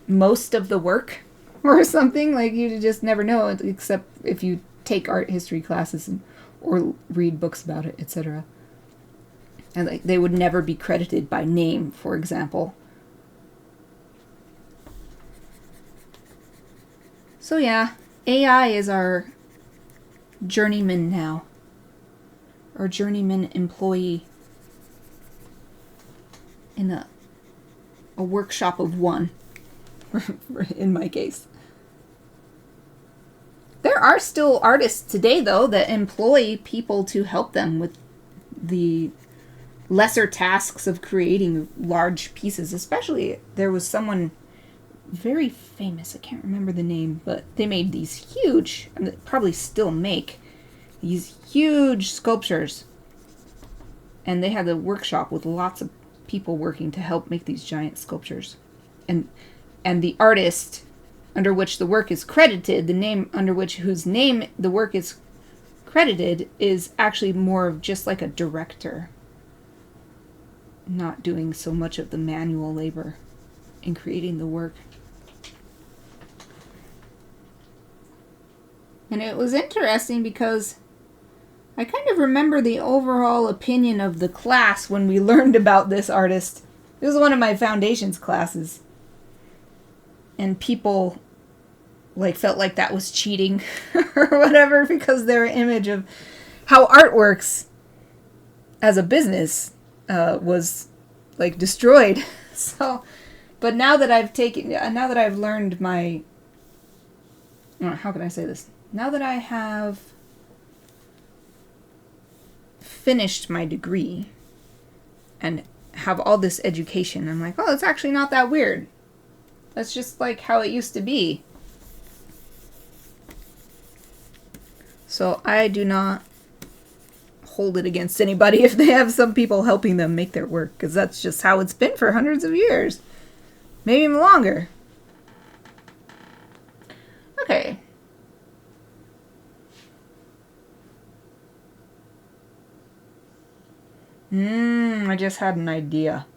most of the work or something. Like, you just never know, except if you take art history classes or read books about it, etc. And like, they would never be credited by name, for example. So yeah, AI is our journeyman now. Our journeyman employee in a workshop of one, in my case. There are still artists today, though, that employ people to help them with the lesser tasks of creating large pieces. Especially, there was someone very famous, I can't remember the name, but they made these huge, and they probably still make, these huge sculptures. And they had a workshop with lots of people working to help make these giant sculptures. And the artist under which the work is credited, the name under which whose name the work is credited, is actually more of just like a director, not doing so much of the manual labor in creating the work. And it was interesting because I kind of remember the overall opinion of the class when we learned about this artist. It was one of my foundations classes. And people like felt like that was cheating or whatever, because their image of how art works as a business was like destroyed. So, but now that I've learned my, how can I say this? Now that I have finished my degree and have all this education, I'm like, oh, it's actually not that weird. That's just like how it used to be. So I do not hold it against anybody if they have some people helping them make their work, because that's just how it's been for hundreds of years. Maybe even longer. Okay. I just had an idea.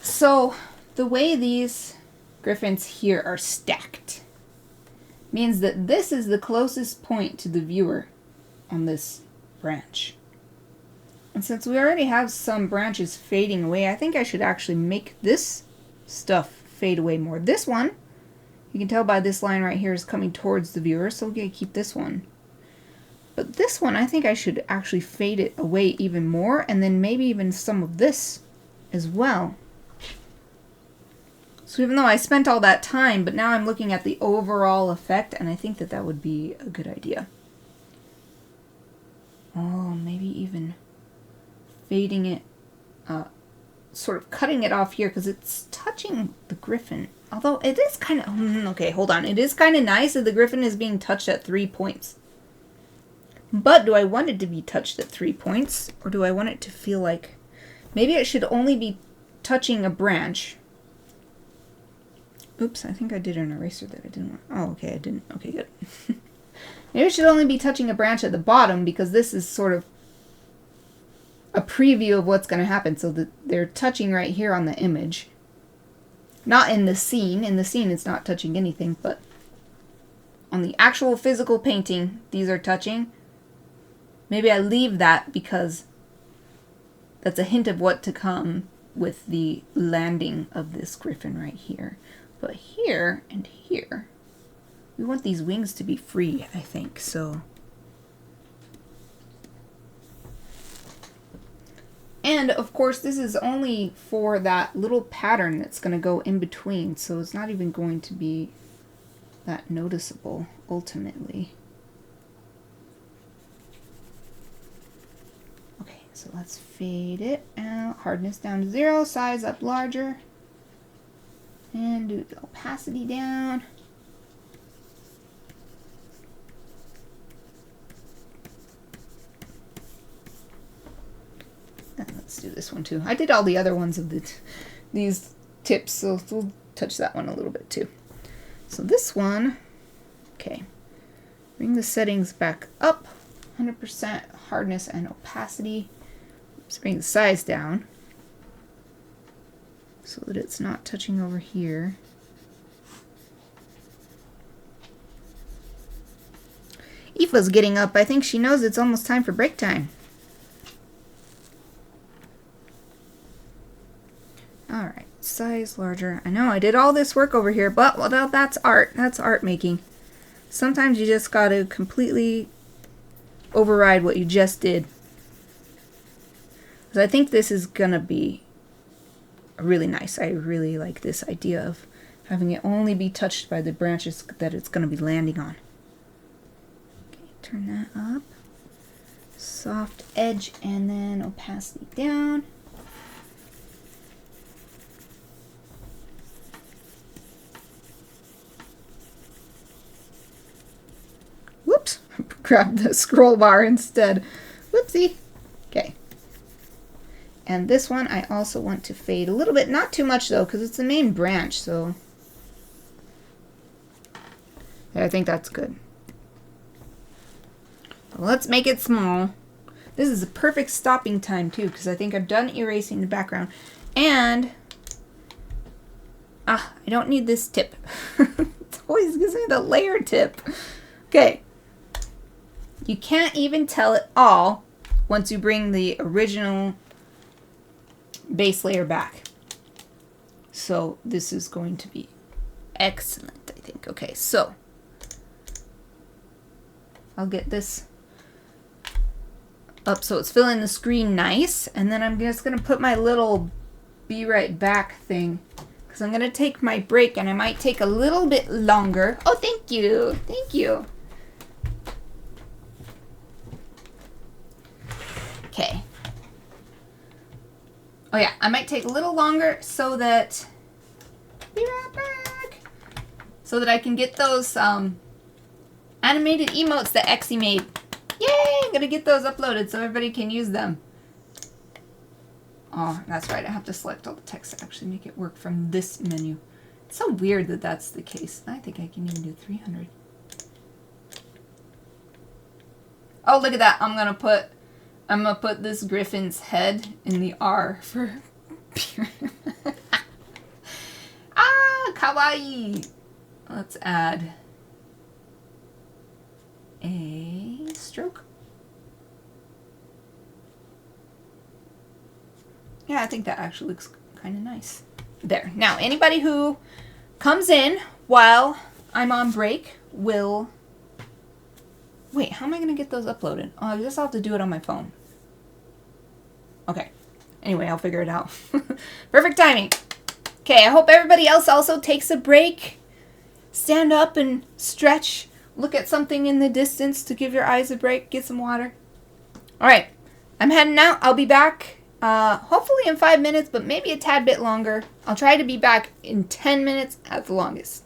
So, the way these griffins here are stacked means that this is the closest point to the viewer on this branch. And since we already have some branches fading away, I think I should actually make this stuff fade away more. This one, you can tell by this line right here, is coming towards the viewer, so we're going to keep this one. But this one, I think I should actually fade it away even more, and then maybe even some of this as well. So even though I spent all that time, but now I'm looking at the overall effect, and I think that that would be a good idea. Oh, maybe even fading it, sort of cutting it off here, because it's touching the griffin. Although it is kind of, okay, hold on. It is kind of nice that the griffin is being touched at 3 points. But do I want it to be touched at 3 points? Or do I want it to feel like, maybe it should only be touching a branch. Oops, I think I did an eraser that I didn't want. Oh, okay, I didn't. Okay, good. Maybe it should only be touching a branch at the bottom, because this is sort of a preview of what's going to happen. So that they're touching right here on the image. Not in the scene. In the scene it's not touching anything, but on the actual physical painting, these are touching. Maybe I leave that because that's a hint of what to come with the landing of this griffin right here. But here and here, we want these wings to be free, I think, so. And, of course, this is only for that little pattern that's going to go in between, so it's not even going to be that noticeable, ultimately. Okay, so let's fade it out. Hardness down to 0, size up larger. And do the opacity down. And let's do this one too. I did all the other ones of these tips, so we'll touch that one a little bit too. So this one, okay, bring the settings back up, 100% hardness and opacity. Let's bring the size down so that it's not touching over here. Aoife's getting up. I think she knows it's almost time for break time. Alright, size larger. I know I did all this work over here, but well, that's art. That's art making. Sometimes you just gotta completely override what you just did. Because I think this is gonna be really nice. I really like this idea of having it only be touched by the branches that it's gonna be landing on. Okay, turn that up. Soft edge and then opacity down. Whoops, grabbed the scroll bar instead. Whoopsie. Okay. And this one I also want to fade a little bit, not too much though, because it's the main branch, so yeah, I think that's good. So let's make it small. This is a perfect stopping time too, because I think I'm done erasing the background. And I don't need this tip. It always gives me the layer tip. Okay. You can't even tell it all once you bring the original base layer back. So this is going to be excellent, I think. Okay, so I'll get this up so it's filling the screen nice, and then I'm just gonna put my little be right back thing, because I'm gonna take my break and I might take a little bit longer. Oh, thank you, thank you. Okay. Oh yeah, I might take a little longer so that, be right back, so that I can get those animated emotes that Exie made. Yay! I'm gonna get those uploaded so everybody can use them. Oh, that's right, I have to select all the text to actually make it work from this menu. It's so weird that that's the case. I think I can even do 300. Oh, look at that. I'm gonna put this griffin's head in the R for ah, kawaii. Let's add a stroke. Yeah, I think that actually looks kind of nice. There. Now, anybody who comes in while I'm on break will... Wait, how am I going to get those uploaded? Oh, I guess I'll have to do it on my phone. Okay. Anyway, I'll figure it out. Perfect timing. Okay, I hope everybody else also takes a break. Stand up and stretch. Look at something in the distance to give your eyes a break. Get some water. All right. I'm heading out. I'll be back hopefully in 5 minutes, but maybe a tad bit longer. I'll try to be back in 10 minutes at the longest.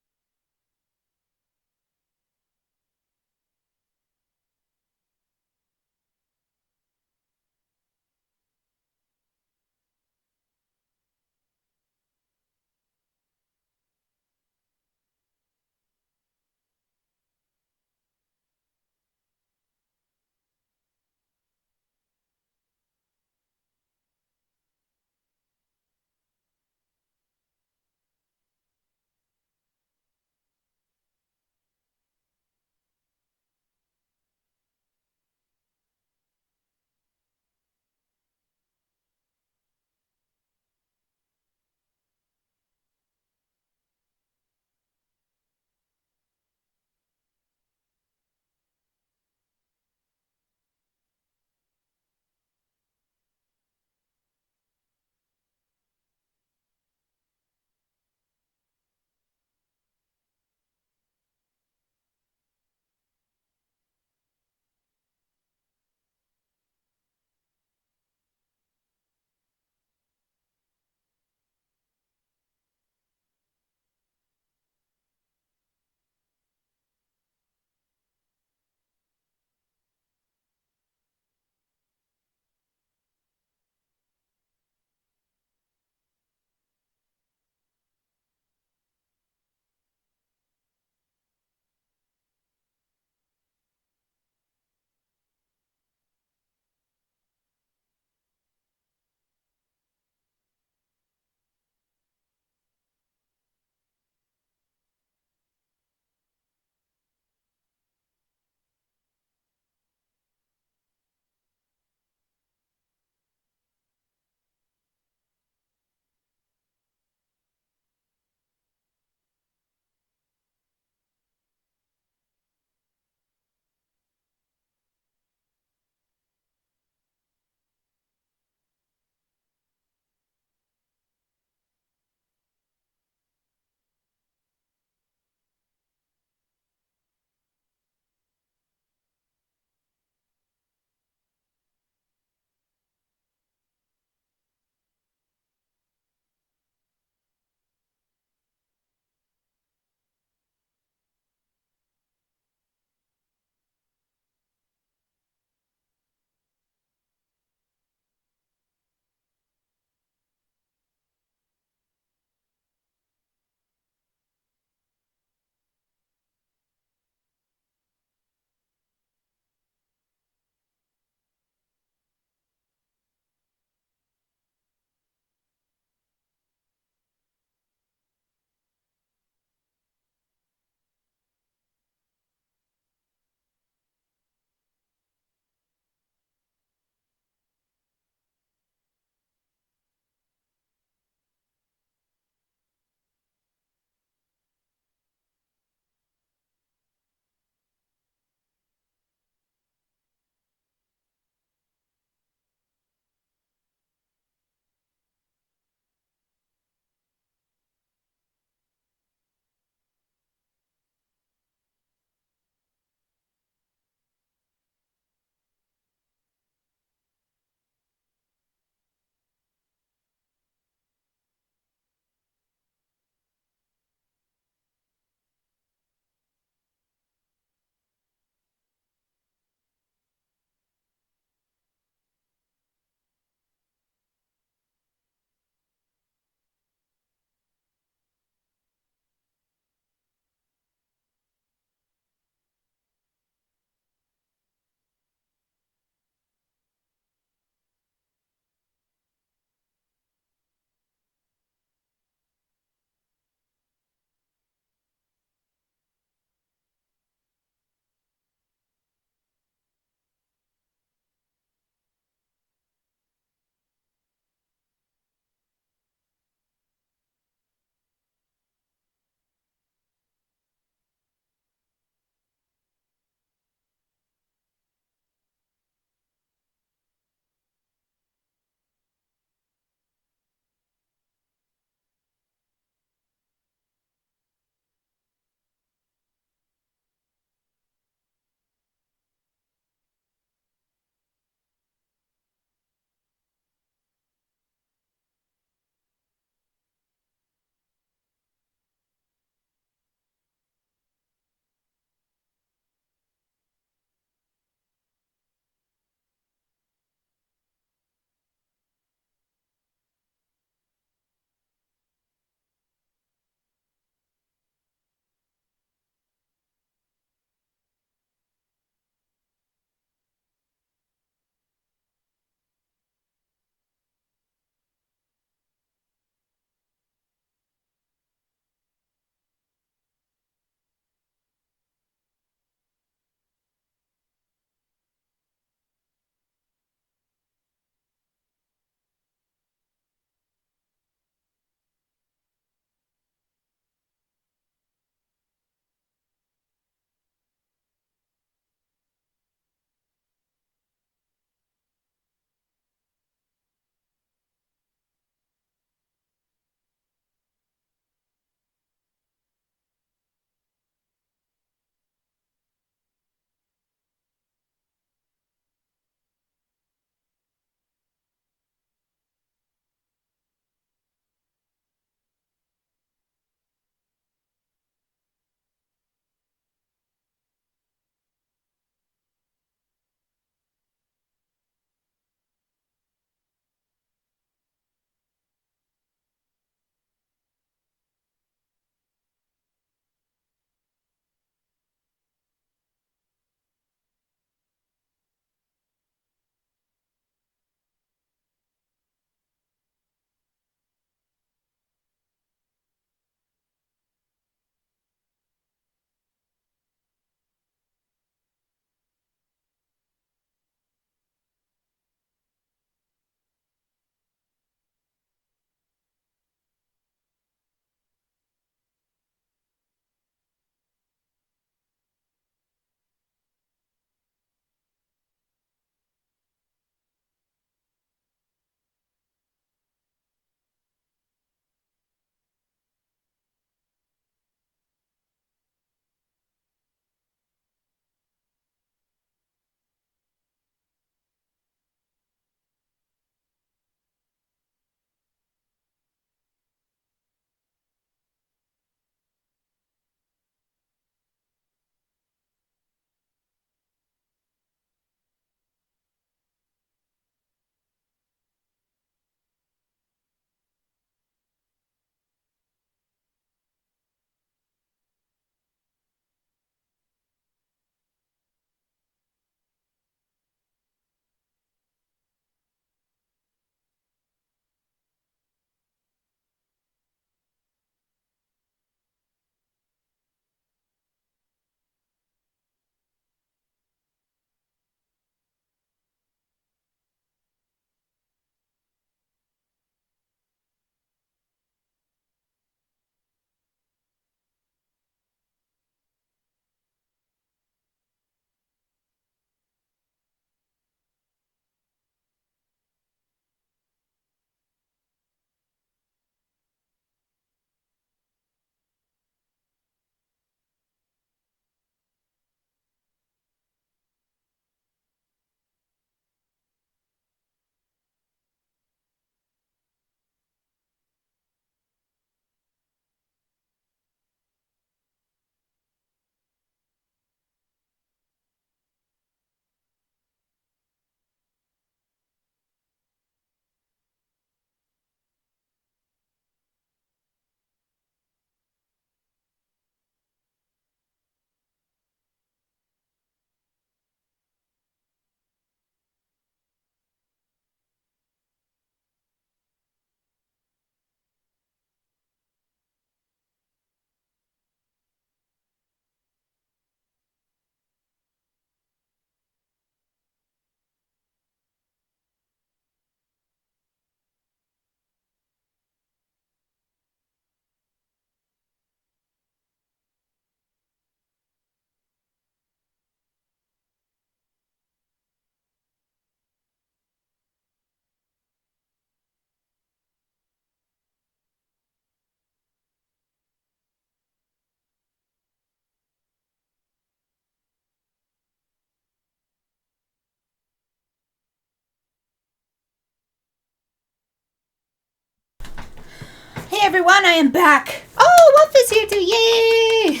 everyone, I am back. Oh, Wolf is here too, yay!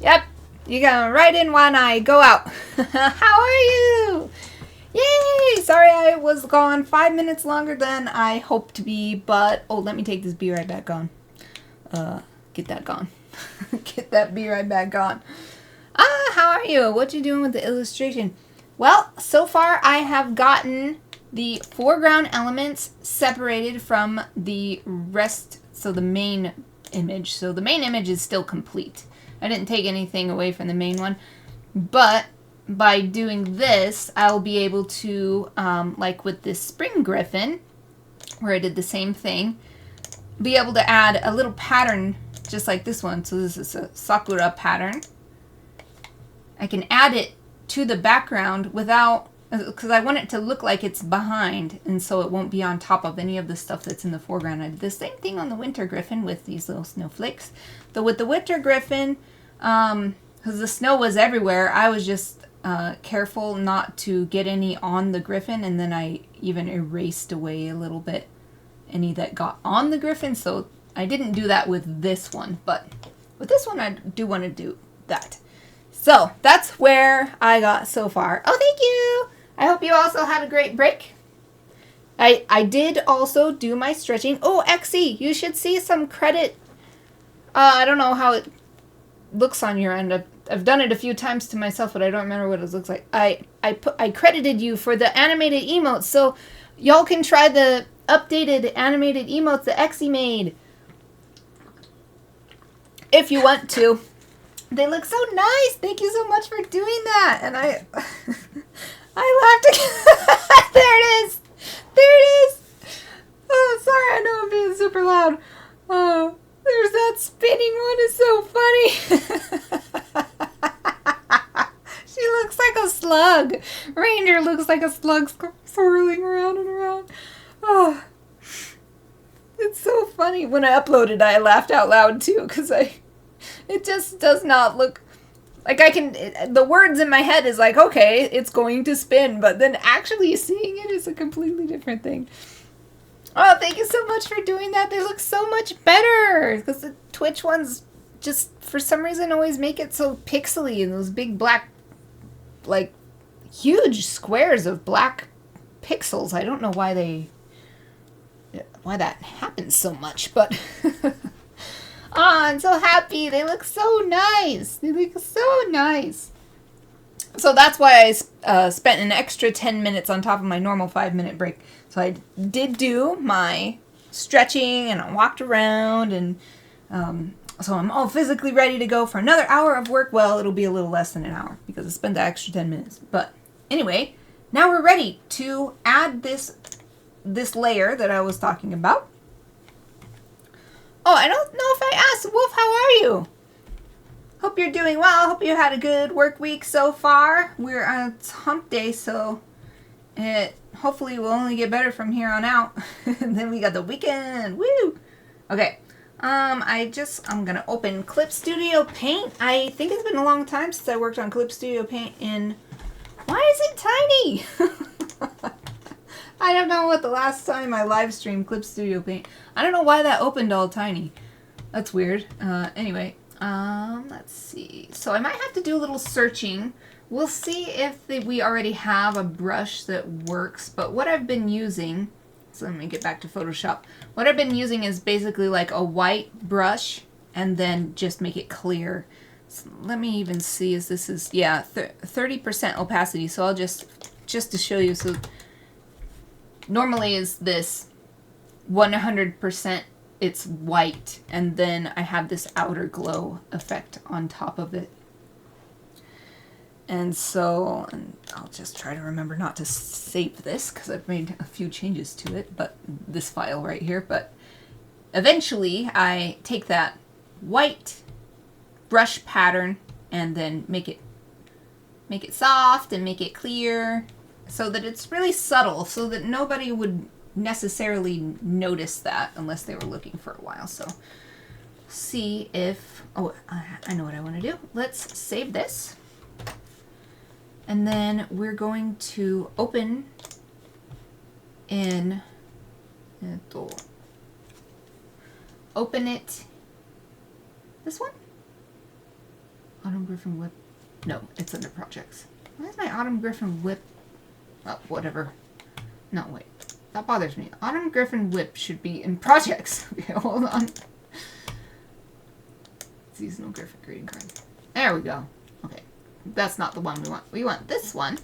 Yep, you got right in when I go out. How are you? Yay! Sorry I was gone 5 minutes longer than I hoped to be, but, oh, let me take this Be Right Back on. Get that gone. Get that Be Right Back on. How are you? What you doing with the illustration? Well, so far I have gotten the foreground elements separated from the rest, so the main image. So the main image is still complete. I didn't take anything away from the main one, but by doing this, I'll be able to, like with this spring griffin, where I did the same thing, be able to add a little pattern just like this one. So this is a sakura pattern. I can add it to the background without, because I want it to look like it's behind, and so it won't be on top of any of the stuff that's in the foreground. I did the same thing on the winter griffin with these little snowflakes. Though with the winter griffin, because the snow was everywhere, I was just careful not to get any on the griffin, and then I even erased away a little bit any that got on the griffin. So I didn't do that with this one, but with this one I do want to do that. So that's where I got so far. Oh, thank you. I hope you also had a great break. I did also do my stretching. Oh, Exie, you should see some credit. I don't know how it looks on your end. I've done it a few times to myself, but I don't remember what it looks like. I credited you for the animated emotes, so y'all can try the updated animated emotes that Exie made if you want to. They look so nice. Thank you so much for doing that. And I laughed again. There it is. There it is. Oh, sorry. I know I'm being super loud. Oh, there's that spinning one. It's so funny. She looks like a slug. Reindeer looks like a slug swirling around and around. Oh, it's so funny. When I uploaded, I laughed out loud too, because it just does not look like the words in my head is like, okay, it's going to spin, but then actually seeing it is a completely different thing. Oh, thank you so much for doing that. They look so much better, because the Twitch ones just, for some reason, always make it so pixely, and those big black, like, huge squares of black pixels. I don't know why that happens so much, but oh, I'm so happy. They look so nice. They look so nice. So that's why I spent an extra 10 minutes on top of my normal 5-minute break. So I did do my stretching, and I walked around, and so I'm all physically ready to go for another hour of work. Well, it'll be a little less than an hour because I spent the extra 10 minutes. But anyway, now we're ready to add this layer that I was talking about. Oh, I don't know if I asked. Wolf, how are you? Hope you're doing well. Hope you had a good work week so far. We're on hump day, so it hopefully will only get better from here on out. And then we got the weekend. Woo! Okay. I'm gonna open Clip Studio Paint. I think it's been a long time since I worked on Clip Studio Paint in... Why is it tiny? I don't know what the last time I live streamed Clip Studio Paint. I don't know why that opened all tiny. That's weird. Anyway, let's see. So I might have to do a little searching. We'll see if we already have a brush that works. But what I've been using, so let me get back to Photoshop. What I've been using is basically like a white brush and then just make it clear. So let me even see if this is, yeah, 30% opacity. So I'll just to show you. So normally is this 100%, it's white, and then I have this outer glow effect on top of it. And so, and I'll just try to remember not to save this because I've made a few changes to it, but this file right here. But eventually I take that white brush pattern and then make it soft and make it clear, so that it's really subtle, so that nobody would necessarily notice that unless they were looking for a while. So see if, oh, I know what I want to do. Let's save this. And then we're going to open in open it. This one? Autumn Gryphon whip. No, it's under projects. Why is my Autumn Gryphon whip? Oh, whatever. No, wait. That bothers me. Autumn Gryphon whip should be in projects. Okay, hold on. Seasonal Gryphon greeting card. There we go. Okay. That's not the one we want. We want this one.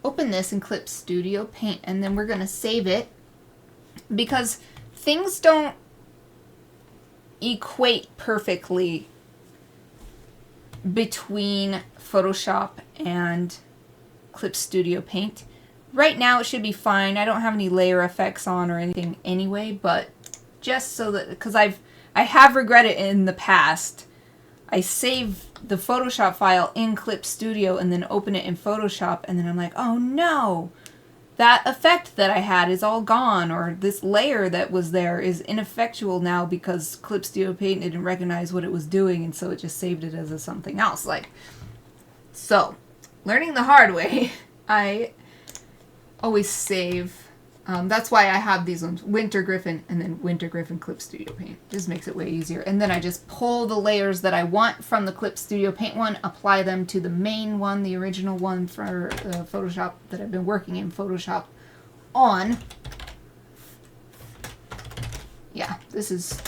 Open this in Clip Studio Paint, and then we're going to save it because things don't equate perfectly between Photoshop and Clip Studio Paint. Right now it should be fine. I don't have any layer effects on or anything anyway, but just so that, because I have regretted in the past, I save the Photoshop file in Clip Studio and then open it in Photoshop, and then I'm like, oh no, that effect that I had is all gone, or this layer that was there is ineffectual now because Clip Studio Paint didn't recognize what it was doing, and so it just saved it as a something else. Like, so, learning the hard way, I always save. That's why I have these ones, Winter Gryphon and then Winter Gryphon Clip Studio Paint. Just makes it way easier. And then I just pull the layers that I want from the Clip Studio Paint one, apply them to the main one, the original one for Photoshop that I've been working in Photoshop on. Yeah, this is,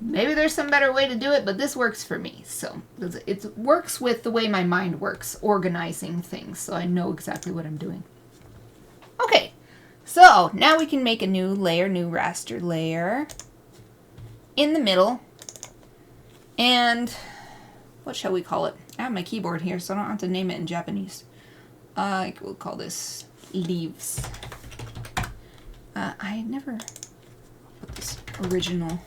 maybe there's some better way to do it, but this works for me. So it works with the way my mind works, organizing things, so I know exactly what I'm doing. Okay. So now we can make a new layer, new raster layer in the middle. And what shall we call it? I have my keyboard here, so I don't have to name it in Japanese. I will call this leaves. I never put this original.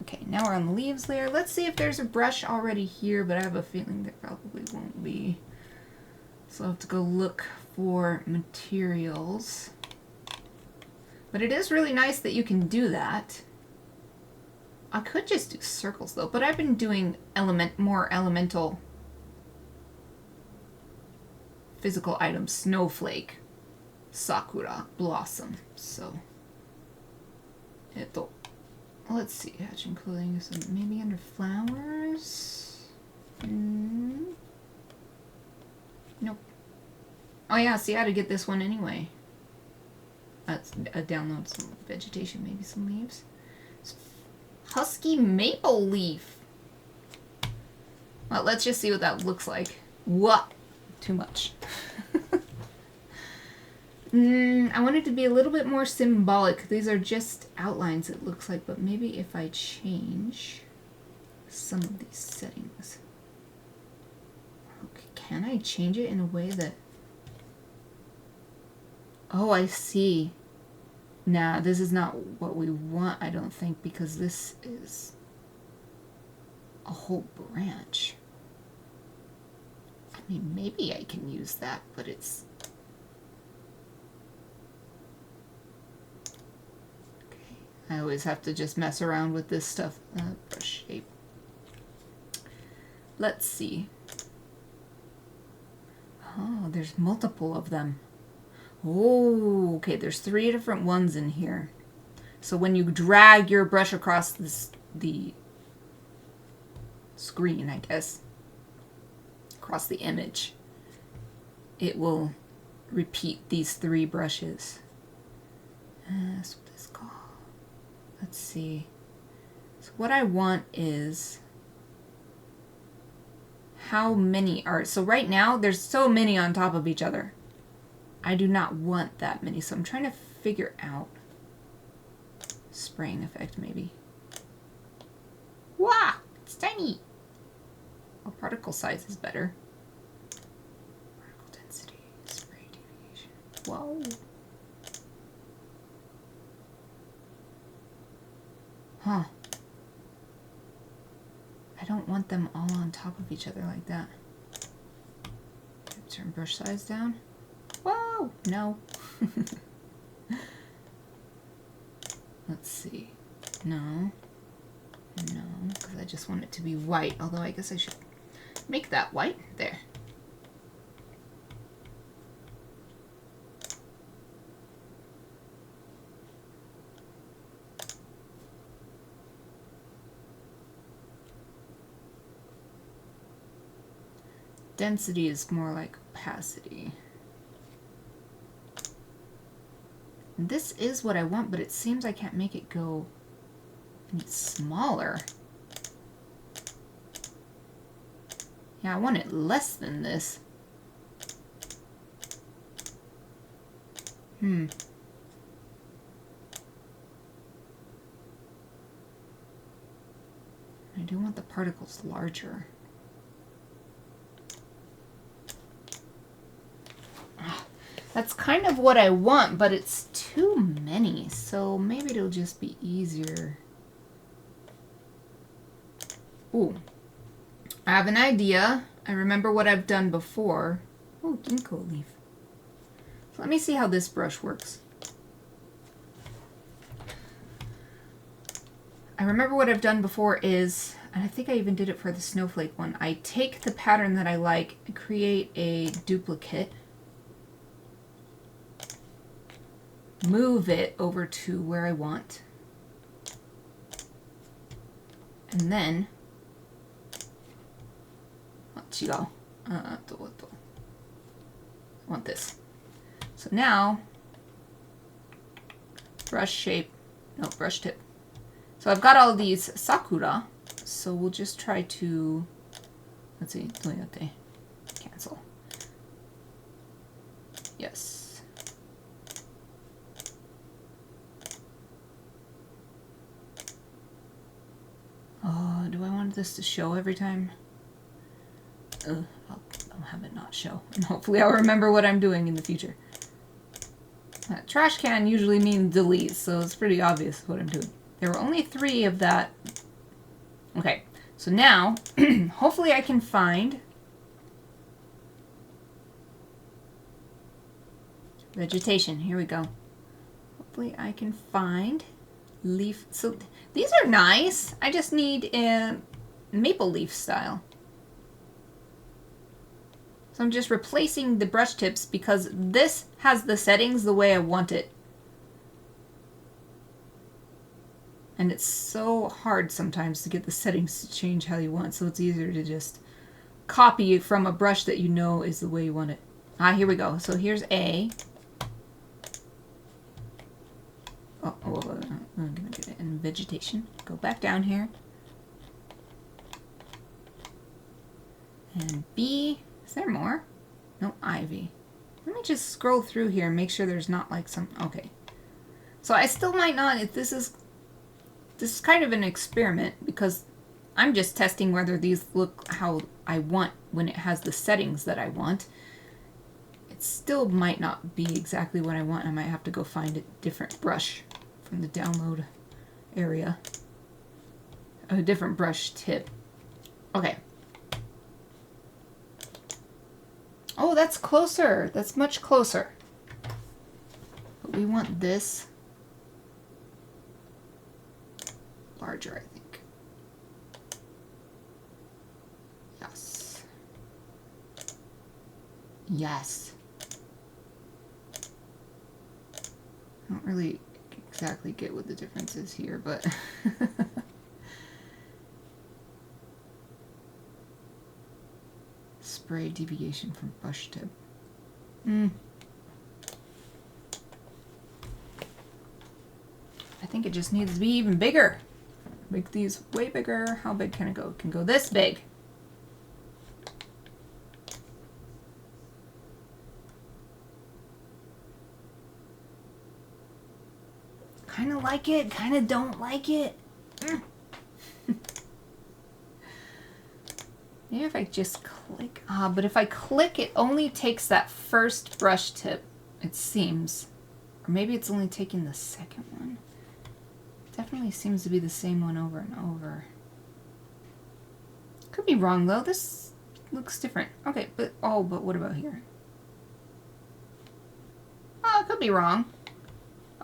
Okay, now we're on the leaves layer. Let's see if there's a brush already here, but I have a feeling there probably won't be. So I'll have to go look for materials. But it is really nice that you can do that. I could just do circles though, but I've been doing more elemental physical items. Snowflake, sakura, blossom. So, let's see, hatching clothing, so maybe under flowers? Nope. Oh yeah, see, I had to get this one anyway. Let's download some vegetation, maybe some leaves. Husky maple leaf. Well, let's just see what that looks like. What? Too much. I want it to be a little bit more symbolic. These are just outlines, it looks like, but maybe if I change some of these settings. Can I change it in a way that... Oh, I see. Nah, this is not what we want, I don't think, because this is a whole branch. I mean, maybe I can use that, but it's... Okay. I always have to just mess around with this stuff. Brush shape. Let's see. Oh, there's multiple of them. Oh, okay, there's 3 different ones in here. So when you drag your brush across the screen, I guess, across the image, it will repeat these 3 brushes. That's what it's called. Let's see. So what I want is... how many are... So right now, there's so many on top of each other. I do not want that many, so I'm trying to figure out... spraying effect, maybe. Wow! It's tiny! Oh, particle size is better. Particle density, spray deviation. Whoa! Huh. I don't want them all on top of each other like that. Turn brush size down. Whoa! No. Let's see. No. No, because I just want it to be white. Although I guess I should make that white. There. density is more like opacity. This is what I want, but it seems I can't make it go any smaller. Yeah, I want it less than this. I do want the particles larger. That's kind of what I want, but it's too many, so maybe it'll just be easier. Ooh, I have an idea. I remember what I've done before. Oh, ginkgo leaf. So let me see how this brush works. I remember what I've done before is, and I think I even did it for the snowflake one, I take the pattern that I like and create a duplicate, move it over to where I want, and then I want this. So now brush shape, no, brush tip. So I've got all of these sakura, so we'll just try to, let's see, cancel. Yes. Oh, do I want this to show every time? I'll have it not show, and hopefully I'll remember what I'm doing in the future. Trash can usually means delete, so it's pretty obvious what I'm doing. There were only 3 of that. Okay, so now, hopefully I can find vegetation. Here we go. Hopefully I can find leaf. So these are nice. I just need a maple leaf style. So I'm just replacing the brush tips because this has the settings the way I want it. And it's so hard sometimes to get the settings to change how you want, so it's easier to just copy from a brush that you know is the way you want it. Here we go. So here's A. I'm gonna get it in vegetation. Go back down here. And B. Is there more? No, ivy. Let me just scroll through here and make sure there's not like some... Okay. So I still might not... If this is kind of an experiment because I'm just testing whether these look how I want when it has the settings that I want. It still might not be exactly what I want. I might have to go find a different brush from the download area. A different brush tip. Okay. Oh, that's closer. That's much closer. But we want this larger, I think. Yes. Yes. I don't really exactly get what the difference is here, but... Spray deviation from brush tip. I think it just needs to be even bigger. Make these way bigger. How big can it go? It can go this big. Kind of like it, kind of don't like it. Maybe if I just click, but if I click, it only takes that first brush tip, it seems. Or maybe it's only taking the second one. Definitely seems to be the same one over and over. Could be wrong though, this looks different. Okay, but what about here? Oh, it could be wrong.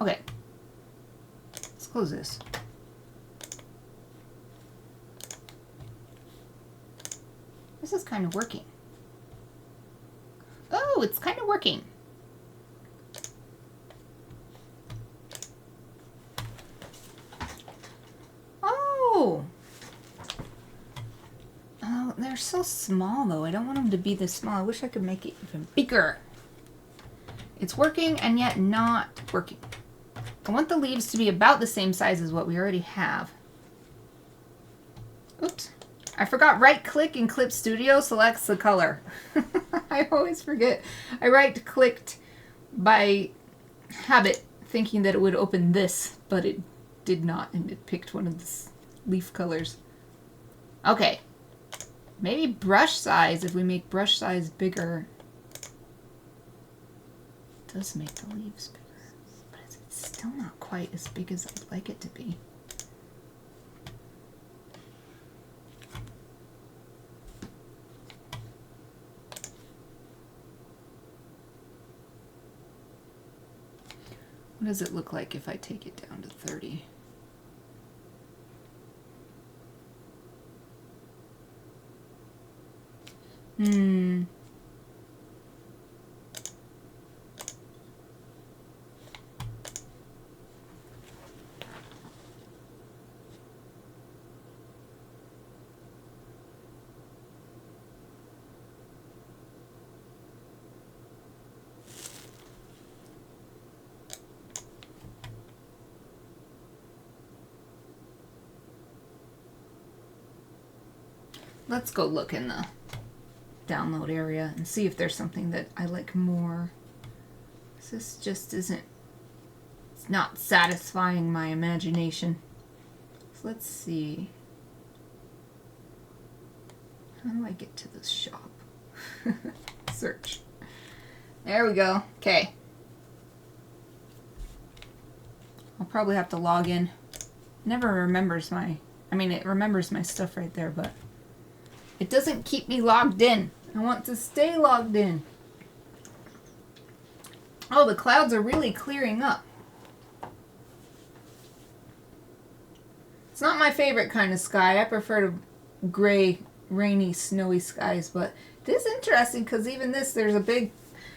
Okay. Let's close this. This is kind of working. Oh, it's kind of working. Oh. Oh, they're so small though. I don't want them to be this small. I wish I could make it even bigger. It's working and yet not working. I want the leaves to be about the same size as what we already have. Oops. I forgot right click in Clip Studio selects the color. I always forget. I right clicked by habit thinking that it would open this, but it did not, and it picked one of the leaf colors. Okay. Maybe brush size, if we make brush size bigger, does make the leaves bigger. But it's still not quite as big as I'd like it to be. What does it look like if I take it down to 30? Let's go look in the download area and see if there's something that I like more. This just isn't, it's not satisfying my imagination. So let's see. How do I get to this shop? Search. There we go. Okay. I'll probably have to log in. It never remembers my, I mean, it remembers my stuff right there, but it doesn't keep me logged in. I want to stay logged in. Oh, the clouds are really clearing up. It's not my favorite kind of sky. I prefer to gray, rainy, snowy skies, but it is interesting because even this, there's a big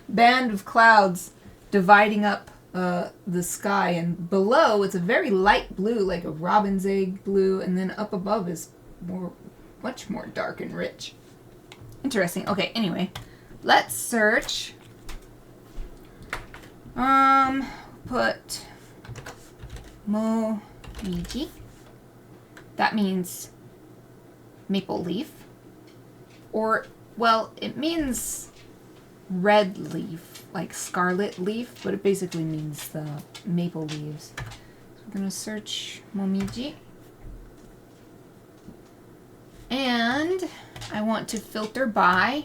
band of clouds dividing up the sky, and below it's a very light blue, like a robin's egg blue, and then up above is much more dark and rich. Interesting. Okay, anyway, let's search. Put Momiji. That means maple leaf. Or, well, it means red leaf, like scarlet leaf, but it basically means the maple leaves. So we're going to search Momiji. And I want to filter by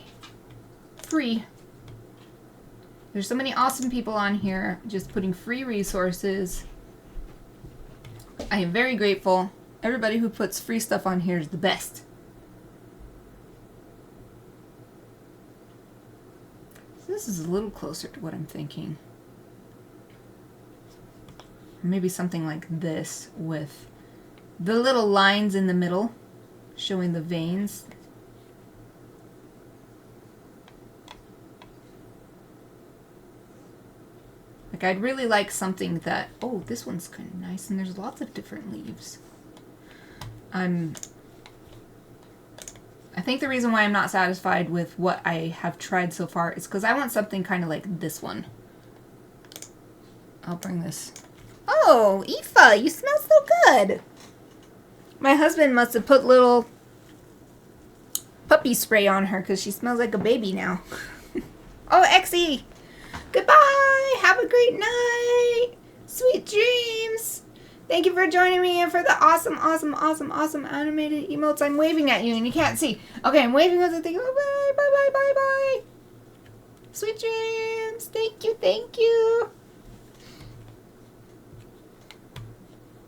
free. There's so many awesome people on here just putting free resources. I am very grateful. Everybody who puts free stuff on here is the best. So this is a little closer to what I'm thinking. Maybe something like this with the little lines in the middle showing the veins. Like, I'd really like something that, oh, this one's kind of nice, and there's lots of different leaves. I think the reason why I'm not satisfied with what I have tried so far is because I want something kind of like this one. I'll bring this. Oh, Aoife, you smell so good. My husband must have put little puppy spray on her because she smells like a baby now. Oh, Exie, goodbye. Have a great night. Sweet dreams. Thank you for joining me and for the awesome, awesome, awesome, awesome animated emotes. I'm waving at you and you can't see. Okay, I'm waving with the thing. Oh, bye, bye, bye, bye, bye. Sweet dreams. Thank you, thank you.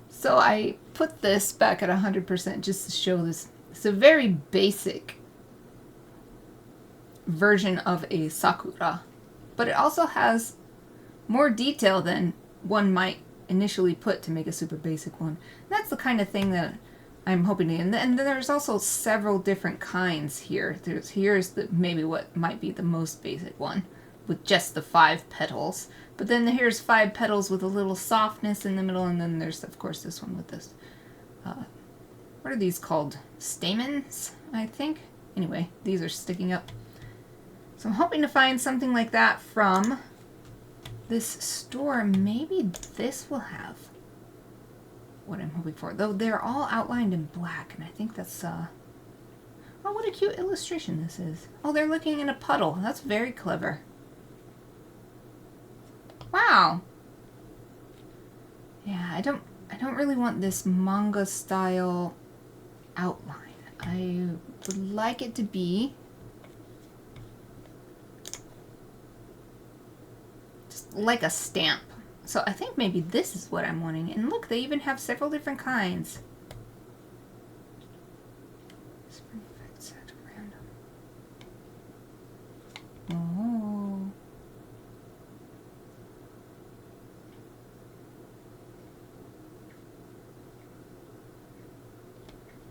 So I put this back at 100% just to show this. It's a very basic version of a sakura, but it also has more detail than one might initially put to make a super basic one. And that's the kind of thing that I'm hoping to. And then there's also several different kinds here. Here's maybe what might be the most basic one with just the 5 petals. But then here's 5 petals with a little softness in the middle, and then there's, of course, this one with this, what are these called? Stamens, I think? anyway, these are sticking up. So I'm hoping to find something like that from this store. Maybe this will have what I'm hoping for. Though they're all outlined in black, and I think that's, oh, what a cute illustration this is. Oh, they're looking in a puddle. That's very clever. Wow. Yeah, I don't really want this manga style outline. I would like it to be just like a stamp. So I think maybe this is what I'm wanting. And look, they even have several different kinds. Spring effect set random.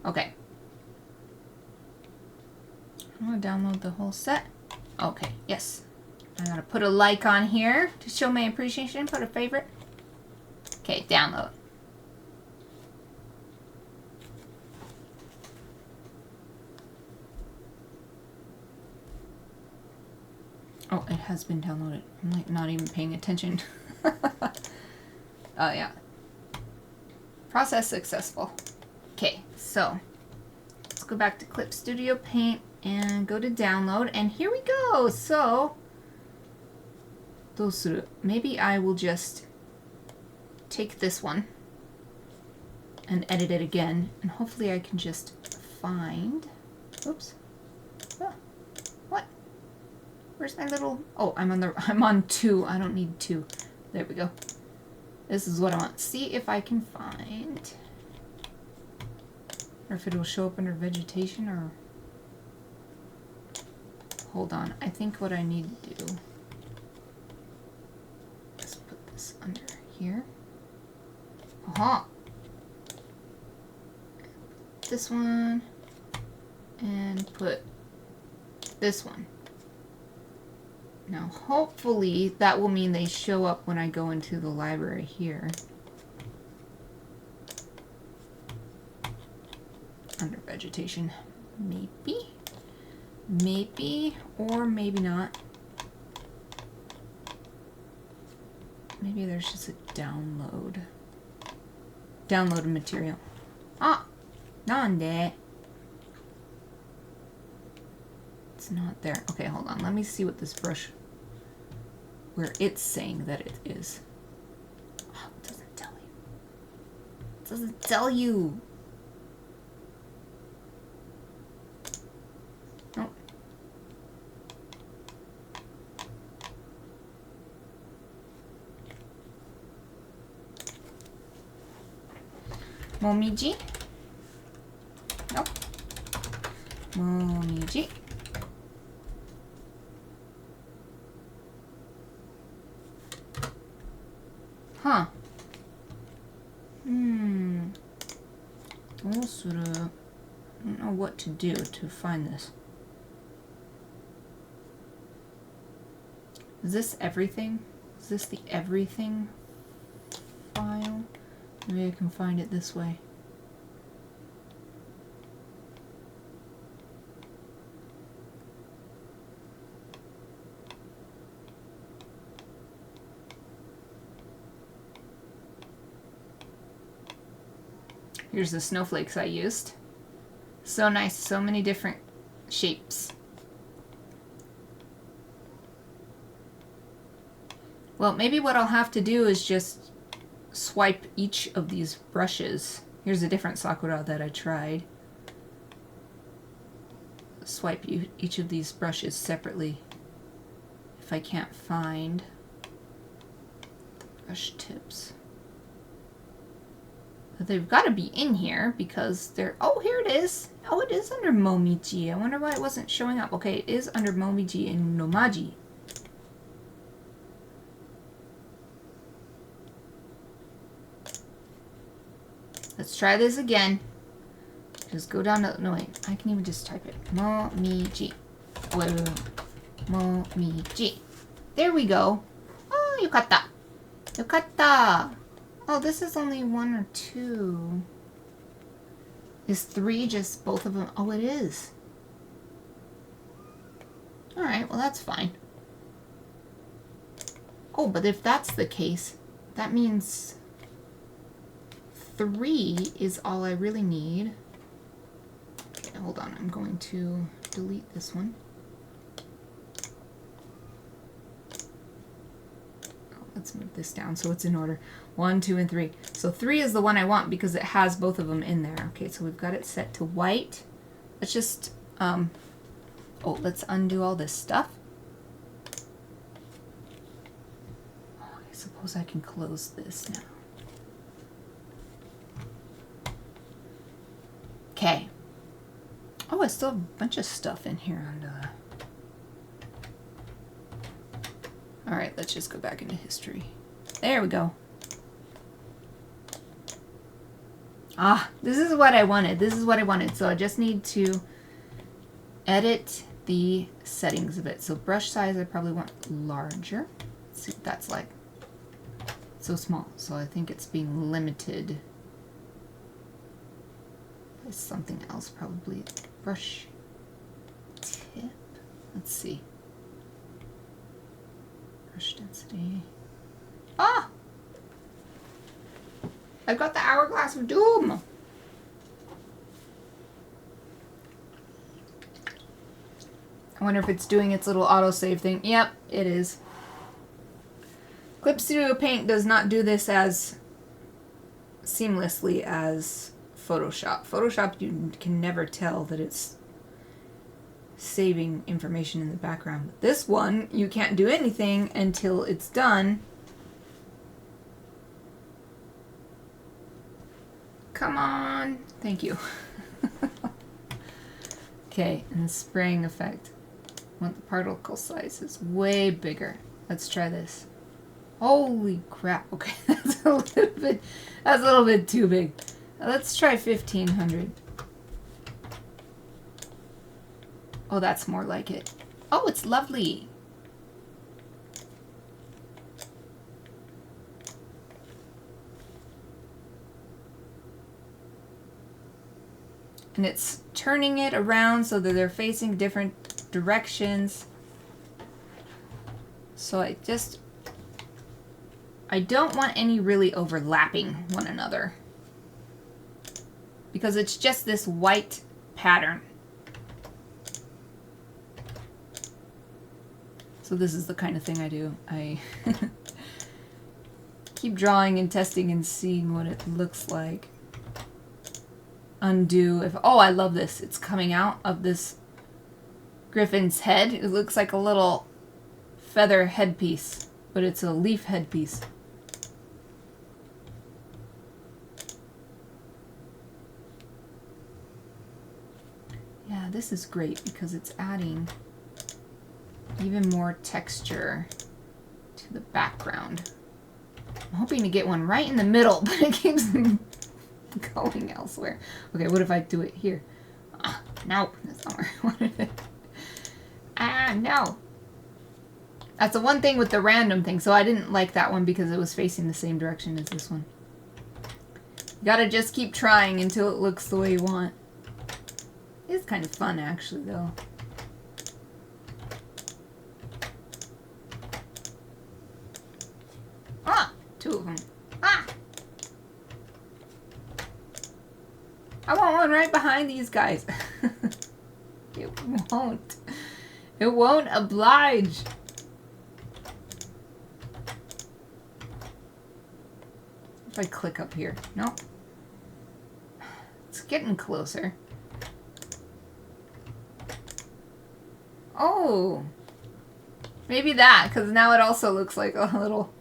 Oh. Okay. I'm gonna download the whole set. Okay, yes. I'm gonna put a like on here to show my appreciation, put a favorite. Okay, download. Oh, it has been downloaded. I'm like not even paying attention. Oh yeah. Process successful. Okay, so let's go back to Clip Studio Paint and go to download, and here we go. So maybe I will just take this one and edit it again, and hopefully I can just find, oops, ah, what, where's my little, oh, I'm on 2, I don't need 2, there we go. This is what I want. See if I can find, or if it will show up under vegetation, or hold on, I think what I need to do is put this under here. Aha! This one, and put this one. Now hopefully that will mean they show up when I go into the library here. Under vegetation. Maybe. Maybe, or maybe not. Maybe there's just a download. Downloaded material. Ah! Nande? It's not there. Okay, hold on. Let me see what this brush, where it's saying that it is. Oh, it doesn't tell you. It doesn't tell you. Nope. Momiji? Nope. Momiji. Huh. I don't know what to do to find this. Is this everything? Is this the everything file? Maybe I can find it this way. Here's the snowflakes I used. So nice, so many different shapes. Well, maybe what I'll have to do is just swipe each of these brushes. Here's a different Sakura that I tried. Swipe each of these brushes separately if I can't find the brush tips. But they've got to be in here because they're, oh, here it is. Oh, it is under Momiji. I wonder why it wasn't showing up. Okay, it is under Momiji and Nomaji. Let's try this again. Just go down to, no wait, I can even just type it. Momiji. Oh, wait. Momiji. There we go. Oh, yukatta. Yukatta. Oh, this is only 1 or 2. Is 3 just both of them? Oh, it is. Alright, well that's fine. Oh, but if that's the case, that means 3 is all I really need. Okay, hold on. I'm going to delete this one. Oh, let's move this down so it's in order. 1, 2, and 3. So 3 is the one I want because it has both of them in there. Okay, so we've got it set to white. Let's just, let's undo all this stuff. I suppose I can close this now. Okay. Oh, I still have a bunch of stuff in here. Alright, let's just go back into history. There we go. Ah, this is what I wanted. This is what I wanted. So I just need to edit the settings of it. So brush size I probably want larger. Let's see what that's like. So small. So I think it's being limited. There's something else probably. Brush tip. Let's see. Brush density. Ah! I've got the Hourglass of Doom! I wonder if it's doing its little autosave thing. Yep, it is. Clip Studio Paint does not do this as seamlessly as Photoshop. Photoshop, you can never tell that it's saving information in the background. But this one, you can't do anything until it's done. Come on. Thank you. Okay, and the spraying effect. I want the particle size is way bigger. Let's try this. Holy crap. Okay, that's a little bit too big. Let's try 1500. Oh, that's more like it. Oh, it's lovely. And it's turning it around so that they're facing different directions. So I don't want any really overlapping one another, because it's just this white pattern. So this is the kind of thing I do. I keep drawing and testing and seeing what it looks like. Undo. Oh, I love this. It's coming out of this Gryphon's head. It looks like a little feather headpiece, but it's a leaf headpiece. Yeah, this is great because it's adding even more texture to the background. I'm hoping to get one right in the middle, but it keeps going elsewhere. Okay, what if I do it here? No, that's not where I wanted it. No. That's the one thing with the random thing. So I didn't like that one because it was facing the same direction as this one. You gotta just keep trying until it looks the way you want. It's kind of fun, actually, though. Ah! 2 of them. Ah! I want one right behind these guys. It won't. It won't oblige. If I click up here. Nope. It's getting closer. Oh. Maybe that, because now it also looks like a little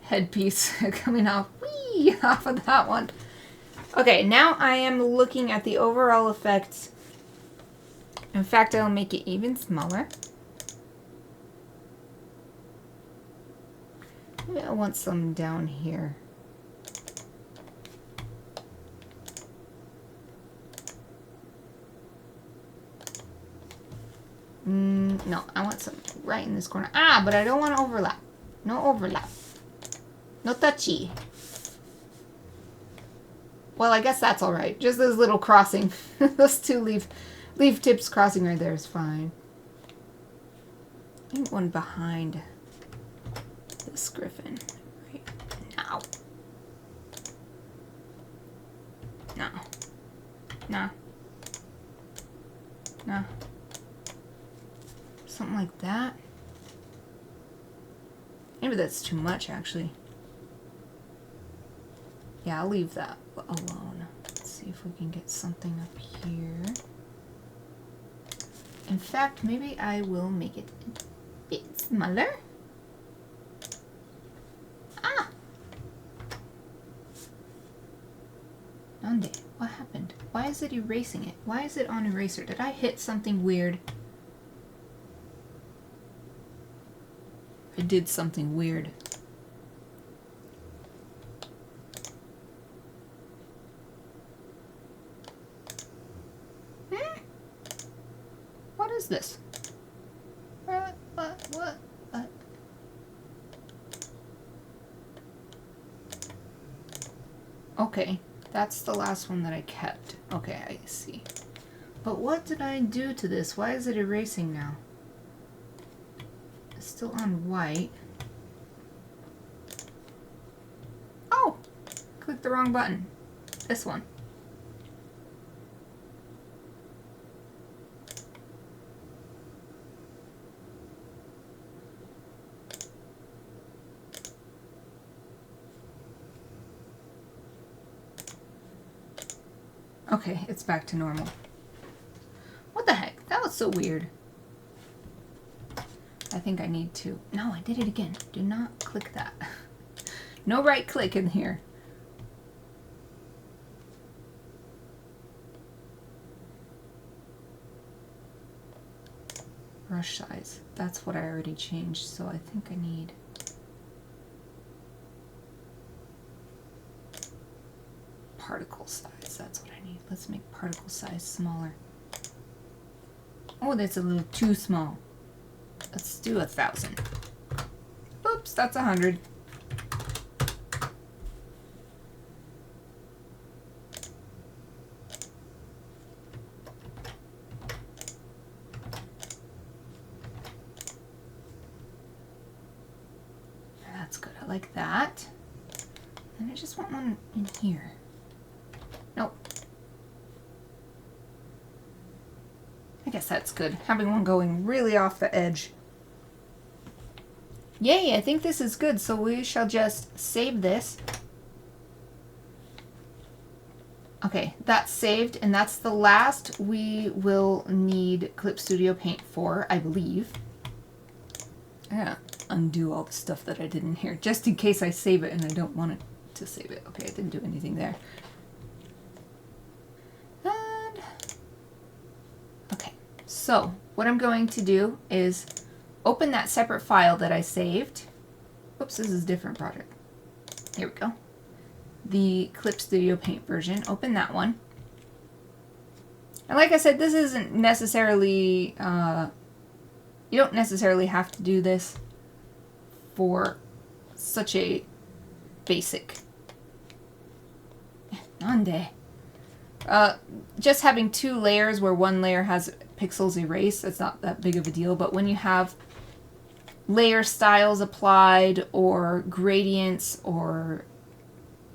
headpiece coming off. Whee! Off of that one. Okay, now I am looking at the overall effect. In fact, I'll make it even smaller. Maybe I want some down here. No, I want some right in this corner. Ah, but I don't want to overlap. No overlap. No touchy. Well, I guess that's all right. Just this little crossing. Those 2 leaf tips crossing right there is fine. need one behind this griffin. Right now. No. No. No. Something like that. Maybe that's too much, actually. Yeah, I'll leave that alone. Let's see if we can get something up here. In fact, maybe I will make it a bit smaller. Ah! Nande, what happened? Why is it erasing it? Why is it on eraser? Did I hit something weird? I did something weird. What is this? What? Okay, that's the last one that I kept. Okay, I see. But what did I do to this? Why is it erasing now? It's still on white. Oh! Clicked the wrong button. This one. Okay, it's back to normal. What the heck? That was so weird. I think I need to... No, I did it again. Do not click that. No right click in here. Brush size. That's what I already changed, so I think I need... particle size. That's what I need. Let's make particle size smaller. Oh, that's a little too small. Let's do 1,000. Oops, that's 100. That's good. I like that. And I just want one in here. Nope. I guess that's good. Having one going really off the edge. Yay, I think this is good. So we shall just save this. Okay, that's saved, and that's the last we will need Clip Studio Paint for, I believe. I'm gonna undo all the stuff that I did in here, just in case I save it and I don't want it to save it. Okay, I didn't do anything there. And okay, so what I'm going to do is open that separate file that I saved. Oops, this is a different project. Here we go. The Clip Studio Paint version. Open that one. And like I said, this isn't necessarily, you don't necessarily have to do this for such a basic. Nande. Just having two layers where one layer has pixels erased, that's not that big of a deal, but when you have layer styles applied or gradients or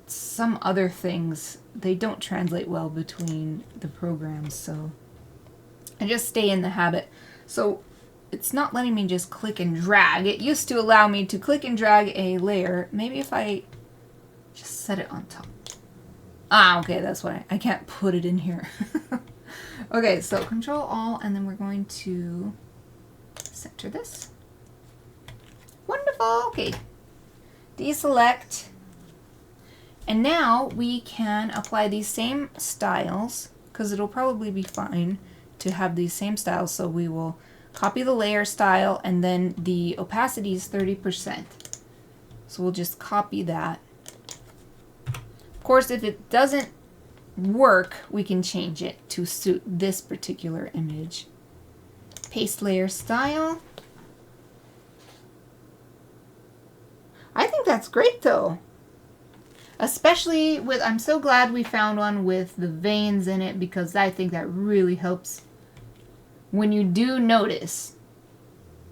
some other things, they don't translate well between the programs, so I just stay in the habit. So it's not letting me just click and drag. It used to allow me to click and drag a layer. Maybe if I just set it on top. Ah, okay, that's why I can't put it in here. Okay, so Control Alt, and then we're going to center this. Wonderful, okay. Deselect. And now we can apply these same styles, because it'll probably be fine to have these same styles. So we will copy the layer style, and then the opacity is 30%. So we'll just copy that. Of course, if it doesn't work, we can change it to suit this particular image. Paste layer style. I think that's great though. Especially with, I'm so glad we found one with the veins in it, because I think that really helps when you do notice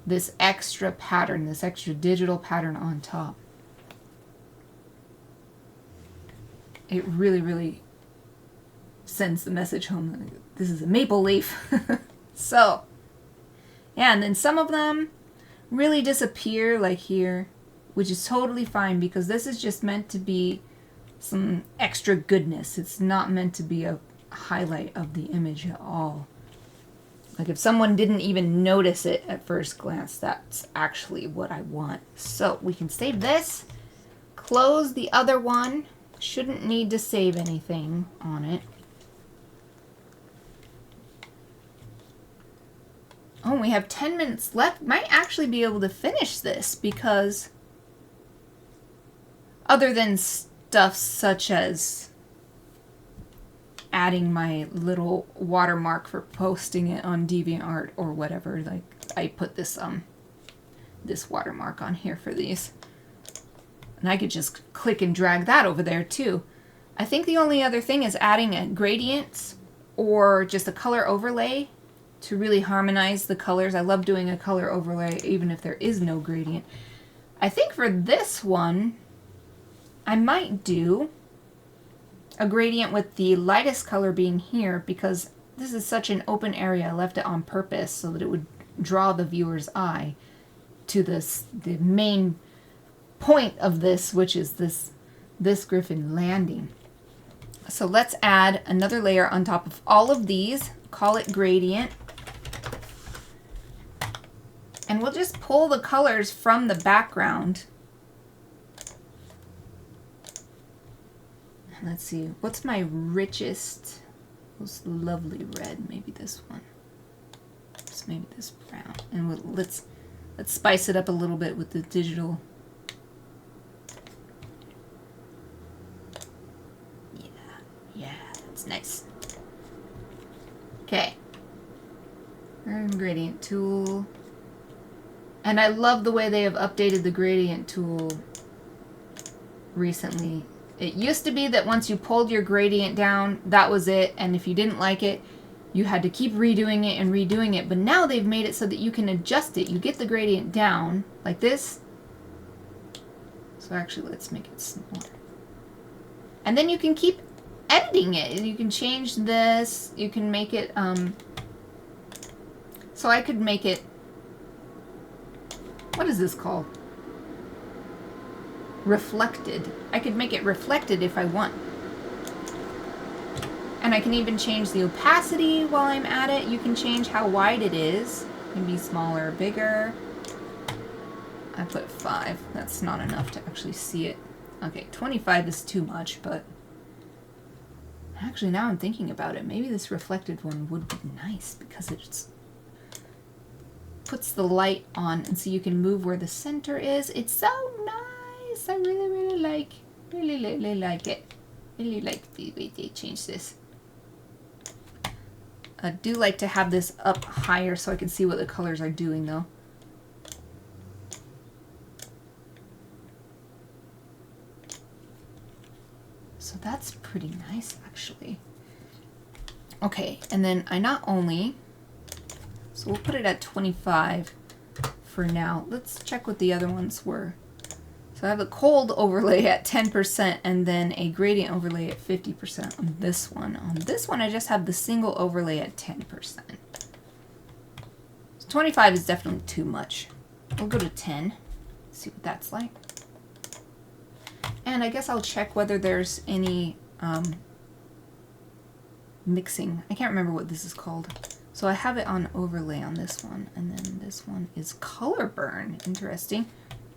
this extra pattern, this extra digital pattern on top. It really, really sends the message home. This is a maple leaf. So, yeah, and then some of them really disappear, like here, which is totally fine because this is just meant to be some extra goodness. It's not meant to be a highlight of the image at all. Like if someone didn't even notice it at first glance, that's actually what I want. So we can save this, close the other one. Shouldn't need to save anything on it. Oh, we have 10 minutes left. Might actually be able to finish this because other than stuff such as adding my little watermark for posting it on DeviantArt or whatever, like I put this this watermark on here for these. And I could just click and drag that over there too. I think the only other thing is adding a gradient or just a color overlay to really harmonize the colors. I love doing a color overlay even if there is no gradient. I think for this one, I might do a gradient with the lightest color being here because this is such an open area. I left it on purpose so that it would draw the viewer's eye to the main point of this, which is this griffin landing. So let's add another layer on top of all of these, call it gradient. And we'll just pull the colors from the background. Let's see, what's my richest, most lovely red? Maybe this one. Just maybe this brown. And let's spice it up a little bit with the digital. Yeah, that's nice. Okay. Gradient tool. And I love the way they have updated the gradient tool recently. It used to be that once you pulled your gradient down, that was it. And if you didn't like it, you had to keep redoing it and redoing it. But now they've made it so that you can adjust it. You get the gradient down like this. So actually, let's make it smaller. And then you can keep editing it. You can change this. You can make it, so I could make it, what is this called? Reflected. I could make it reflected if I want. And I can even change the opacity while I'm at it. You can change how wide it is. It can be smaller or bigger. I put 5. That's not enough to actually see it. Okay, 25 is too much, but actually now I'm thinking about it. Maybe this reflected one would be nice because it puts the light on and so you can move where the center is. It's so nice. I really like it. Really like the way they changed this. I do like to have this up higher so I can see what the colors are doing though. So that's pretty nice actually. Okay, and then I not only, so we'll put it at 25 for now. Let's check what the other ones were. So I have a cold overlay at 10% and then a gradient overlay at 50% on this one. On this one, I just have the single overlay at 10%. So 25 is definitely too much. We'll go to 10, see what that's like. And I guess I'll check whether there's any mixing. I can't remember what this is called. So I have it on overlay on this one, and then this one is color burn. Interesting.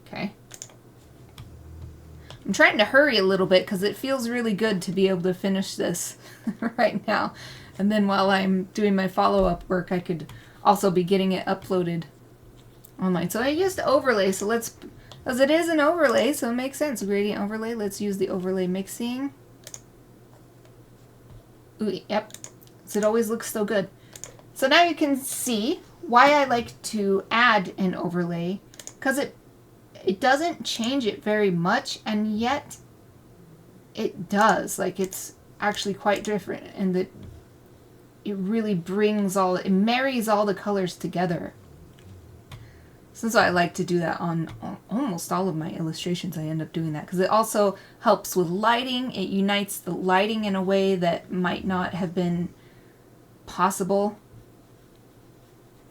Okay. I'm trying to hurry a little bit because it feels really good to be able to finish this right now. And then while I'm doing my follow-up work, I could also be getting it uploaded online. So I used overlay, so let's, as it is an overlay, so it makes sense. Gradient overlay, let's use the overlay mixing. Ooh, yep, so it always looks so good. So now you can see why I like to add an overlay, because it doesn't change it very much, and yet it does. Like, it's actually quite different in that it really brings all, it marries all the colors together. Since I like to do that on almost all of my illustrations, I end up doing that because it also helps with lighting. It unites the lighting in a way that might not have been possible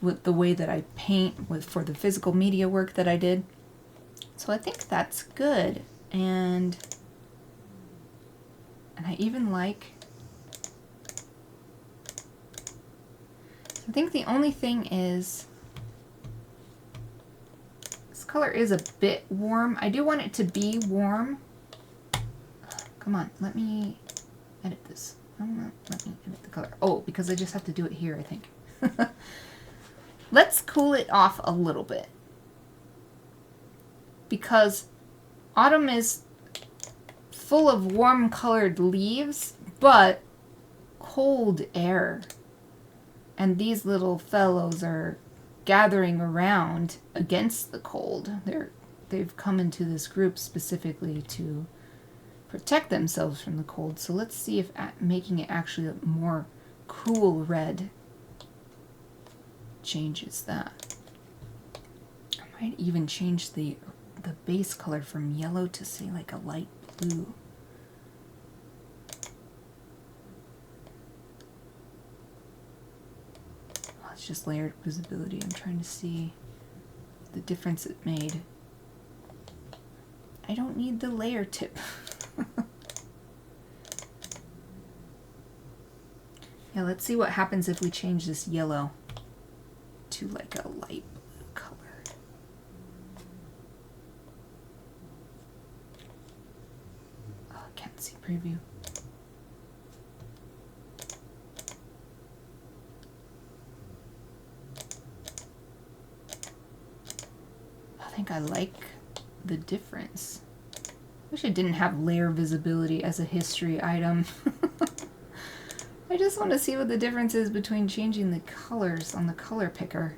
with the way that I paint for the physical media work that I did. So I think that's good. And I even like, I think the only thing is, this color is a bit warm. I do want it to be warm. Come on, let me edit this. Let me edit the color. Oh, because I just have to do it here, I think. Let's cool it off a little bit. Because autumn is full of warm colored leaves, but cold air. And these little fellows are gathering around against the cold. They've come into this group specifically to protect themselves from the cold. So let's see if making it actually a more cool red changes that. I might even change the base color from yellow to say like a light blue. Oh, it's just layered visibility. I'm trying to see the difference it made. I don't need the layer tip. Yeah, let's see what happens if we change this yellow to like a light blue color. Oh, I can't see preview. I think I like the difference. Wish I didn't have layer visibility as a history item. I just want to see what the difference is between changing the colors on the color picker.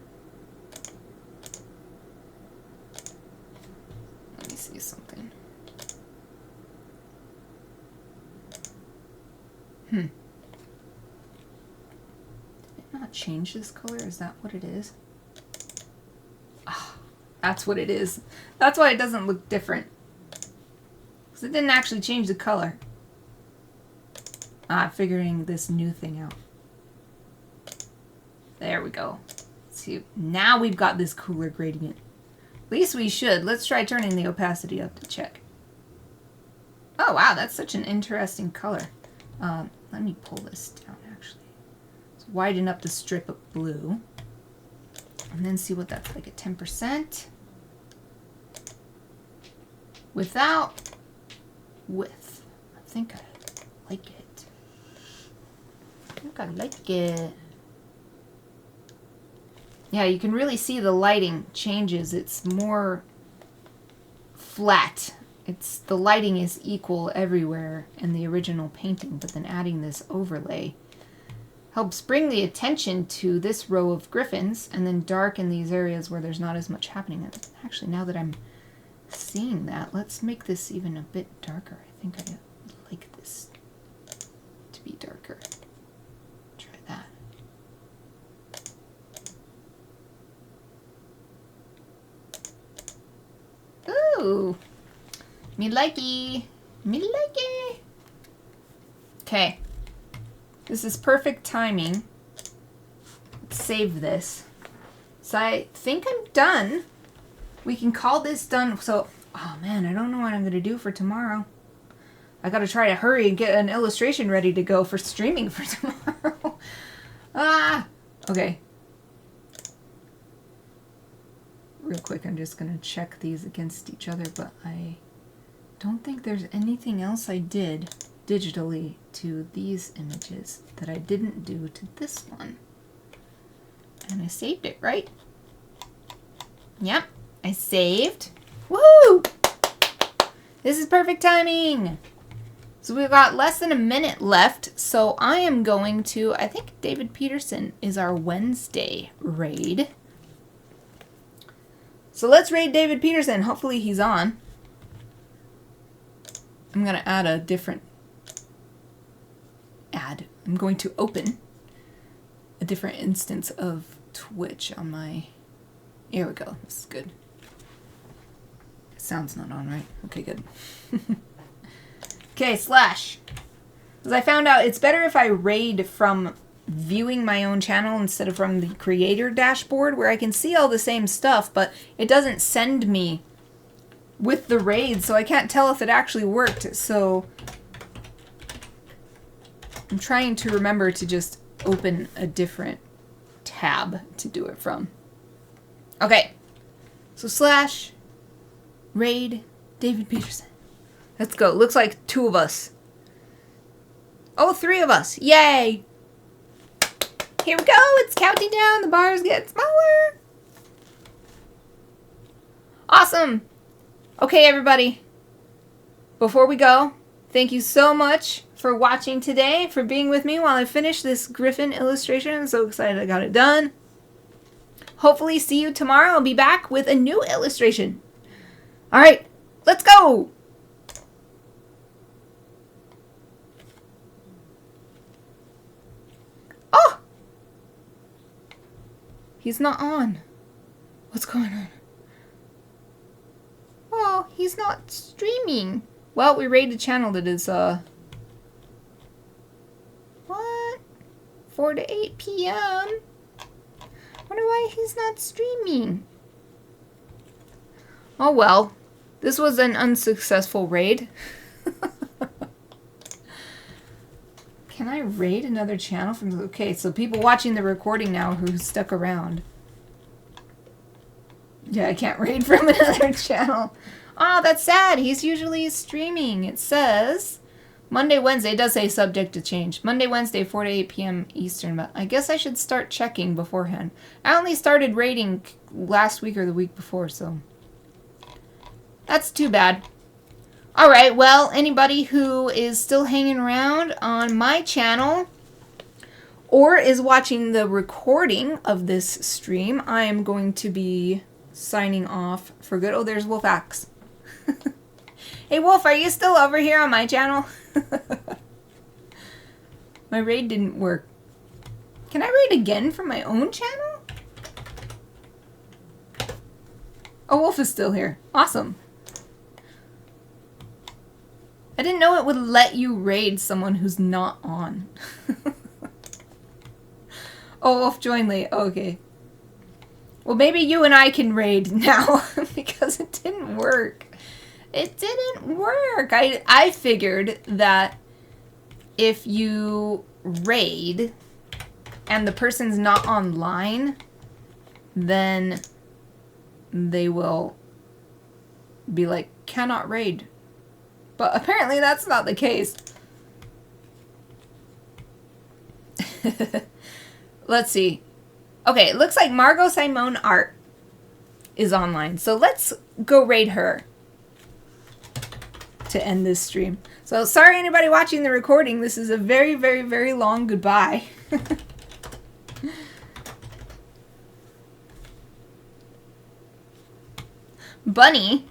Let me see something. Did it not change this color? Is that what it is? Ah, that's what it is. That's why it doesn't look different. Because it didn't actually change the color. Figuring this new thing out. There we go. See, now we've got this cooler gradient. At least we should. Let's try turning the opacity up to check. Oh wow, that's such an interesting color. Let me pull this down actually. Let's widen up the strip of blue. And then see what that's like at 10%. Without width. I think I like it. I think I like it. Yeah, you can really see the lighting changes. It's more flat. The lighting is equal everywhere in the original painting, but then adding this overlay helps bring the attention to this row of griffins and then darken these areas where there's not as much happening. And actually, now that I'm seeing that, let's make this even a bit darker. I think I like this to be darker. Try that. Ooh, me likey, me likey. Okay, this is perfect timing. Let's save this. So I think I'm done. We can call this done. So, oh man, I don't know what I'm gonna do for tomorrow. I gotta try to hurry and get an illustration ready to go for streaming for tomorrow. Okay. Real quick, I'm just gonna check these against each other, but I don't think there's anything else I did digitally to these images that I didn't do to this one. And I saved it, right? Yep, I saved. Woohoo! This is perfect timing. So we've got less than a minute left, so I am going to, I think DavidPetersen is our Wednesday raid. So let's raid DavidPetersen. Hopefully he's on. I'm going to add a different ad. I'm going to open a different instance of Twitch on my Here we go. This is good. Sound's not on, right? Okay, good. Okay, slash. Because I found out it's better if I raid from viewing my own channel instead of from the creator dashboard, where I can see all the same stuff, but it doesn't send me with the raid, so I can't tell if it actually worked. So I'm trying to remember to just open a different tab to do it from. Okay, so slash raid DavidPetersen. Let's go. Looks like 2 of us. Oh, 3 of us. Yay! Here we go. It's counting down. The bars get smaller. Awesome. Okay, everybody. Before we go, thank you so much for watching today, for being with me while I finish this Gryphon illustration. I'm so excited I got it done. Hopefully see you tomorrow. I'll be back with a new illustration. All right, let's go. Oh! He's not on. What's going on? Oh, he's not streaming. Well, we raided a channel that is, what? 4 to 8 p.m.? Wonder why he's not streaming. Oh well. This was an unsuccessful raid. Can I raid another channel from... Okay, so people watching the recording now who stuck around. Yeah, I can't raid from another channel. Oh, that's sad. He's usually streaming. It says Monday, Wednesday. It does say subject to change. Monday, Wednesday, 4 to 8 p.m. Eastern. But I guess I should start checking beforehand. I only started raiding last week or the week before, so... That's too bad. Alright, well, anybody who is still hanging around on my channel or is watching the recording of this stream, I am going to be signing off for good. Oh, there's Wolf Axe. Hey, Wolf, are you still over here on my channel? My raid didn't work. Can I raid again from my own channel? Oh, Wolf is still here. Awesome. I didn't know it would let you raid someone who's not on. Oh, Wolf joined late. Oh, okay. Well, maybe you and I can raid now because it didn't work. It didn't work. I figured that if you raid and the person's not online, then they will be like, cannot raid. But apparently that's not the case. Let's see. Okay, it looks like MargoSimoneArt is online. So let's go raid her to end this stream. So sorry anybody watching the recording. This is a very, very, very long goodbye. Bunny?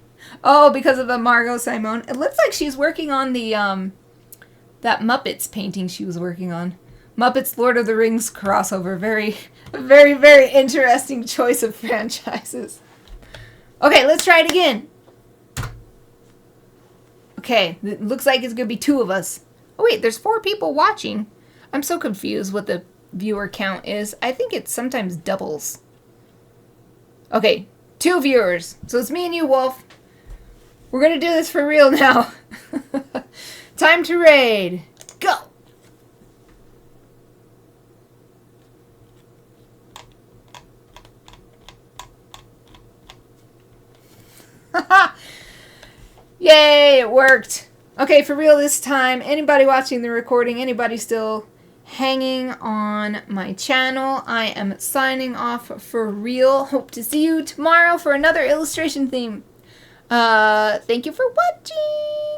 Oh, because of the MargoSimone. It looks like she's working on the, that Muppets painting she was working on. Muppets Lord of the Rings crossover. Very, very, very interesting choice of franchises. Okay, let's try it again. Okay, it looks like it's going to be 2 of us. Oh wait, there's 4 people watching. I'm so confused what the viewer count is. I think it sometimes doubles. Okay, 2 viewers. So it's me and you, Wolf. We're going to do this for real now. Time to raid. Go! Yay, it worked. Okay, for real this time. Anybody watching the recording, anybody still hanging on my channel, I am signing off for real. Hope to see you tomorrow for another illustration theme. Thank you for watching.